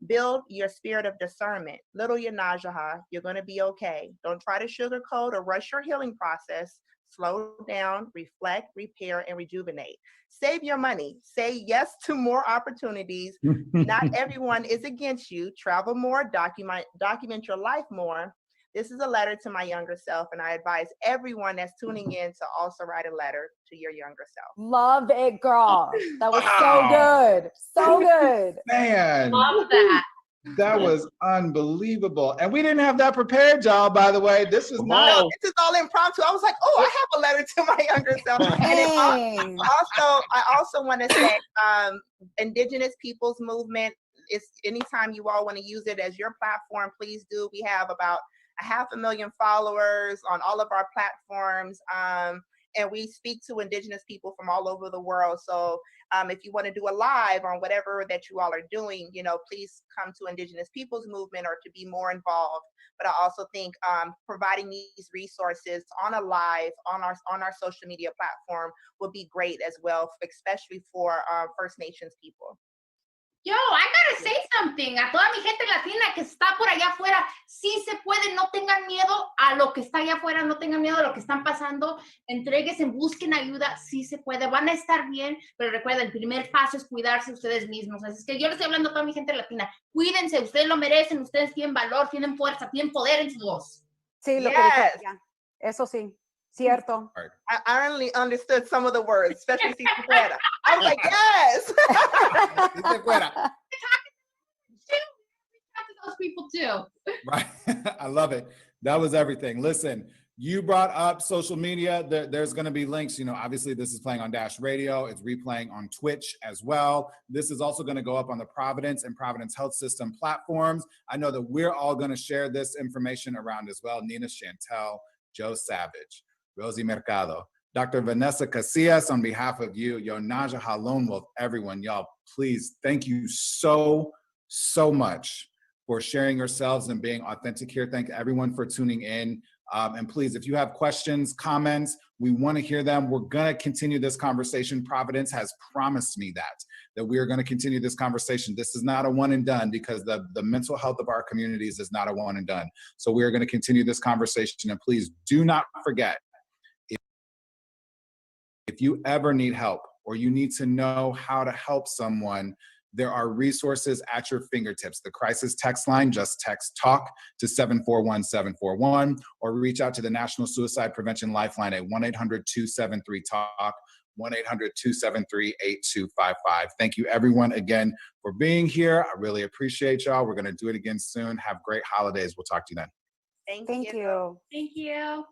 Build your spirit of discernment. Little Najaha, you're going to be okay. Don't try to sugarcoat or rush your healing process. Slow down, reflect, repair, and rejuvenate. Save your money. Say yes to more opportunities. Not everyone is against you. Travel more, document your life more. This is a letter to my younger self, and I advise everyone that's tuning in to also write a letter to your younger self. Love it, girl. That was so good. So good. Man. Love that. That was unbelievable. And we didn't have that prepared, y'all, by the way. This was not. This is all impromptu. I was like, oh, I have a letter to my younger self. And I also want to say, Indigenous Peoples Movement, is anytime you all want to use it as your platform, please do. We have about 500,000 followers on all of our platforms. And we speak to Indigenous people from all over the world. So if you want to do a live on whatever that you all are doing, please come to Indigenous Peoples Movement or to be more involved. But I also think providing these resources on a live, on our social media platform will be great as well, especially for First Nations people. Yo, I gotta say something a toda mi gente latina que está por allá afuera. Sí se puede, no tengan miedo a lo que está allá afuera, no tengan miedo a lo que están pasando. Entréguense, busquen ayuda, sí se puede, van a estar bien, pero recuerden, el primer paso es cuidarse ustedes mismos. Así es que yo les estoy hablando a toda mi gente latina. Cuídense, ustedes lo merecen, ustedes tienen valor, tienen fuerza, tienen poder en su voz. Sí, lo que dijo ella. Eso sí. Cierto. I only understood some of the words, especially si se fuera. I was like, yes. Si se fuera. Those people too. Right. I love it. That was everything. Listen, you brought up social media. There's going to be links. Obviously this is playing on Dash Radio. It's replaying on Twitch as well. This is also going to go up on the Providence and Providence Health System platforms. I know that we're all going to share this information around as well. Nina Chantel, Joe Savage, Rosie Mercado, Dr. Vanessa Casillas, on behalf of you, Najaha Lone Wolf, everyone, y'all, please, thank you so so much for sharing yourselves and being authentic here. Thank everyone for tuning in. And please, if you have questions, comments, we want to hear them. We're going to continue this conversation. Providence has promised me that we are going to continue this conversation. This is not a one and done, because the mental health of our communities is not a one and done. So we are going to continue this conversation. And please do not forget, if you ever need help or you need to know how to help someone, there are resources at your fingertips. The crisis text line, just text TALK to 741-741, or reach out to the National Suicide Prevention Lifeline at 1-800-273-TALK, 1-800-273-8255. Thank you everyone again for being here. I really appreciate y'all. We're gonna do it again soon. Have great holidays. We'll talk to you then. Thank Thank you. you. Thank you.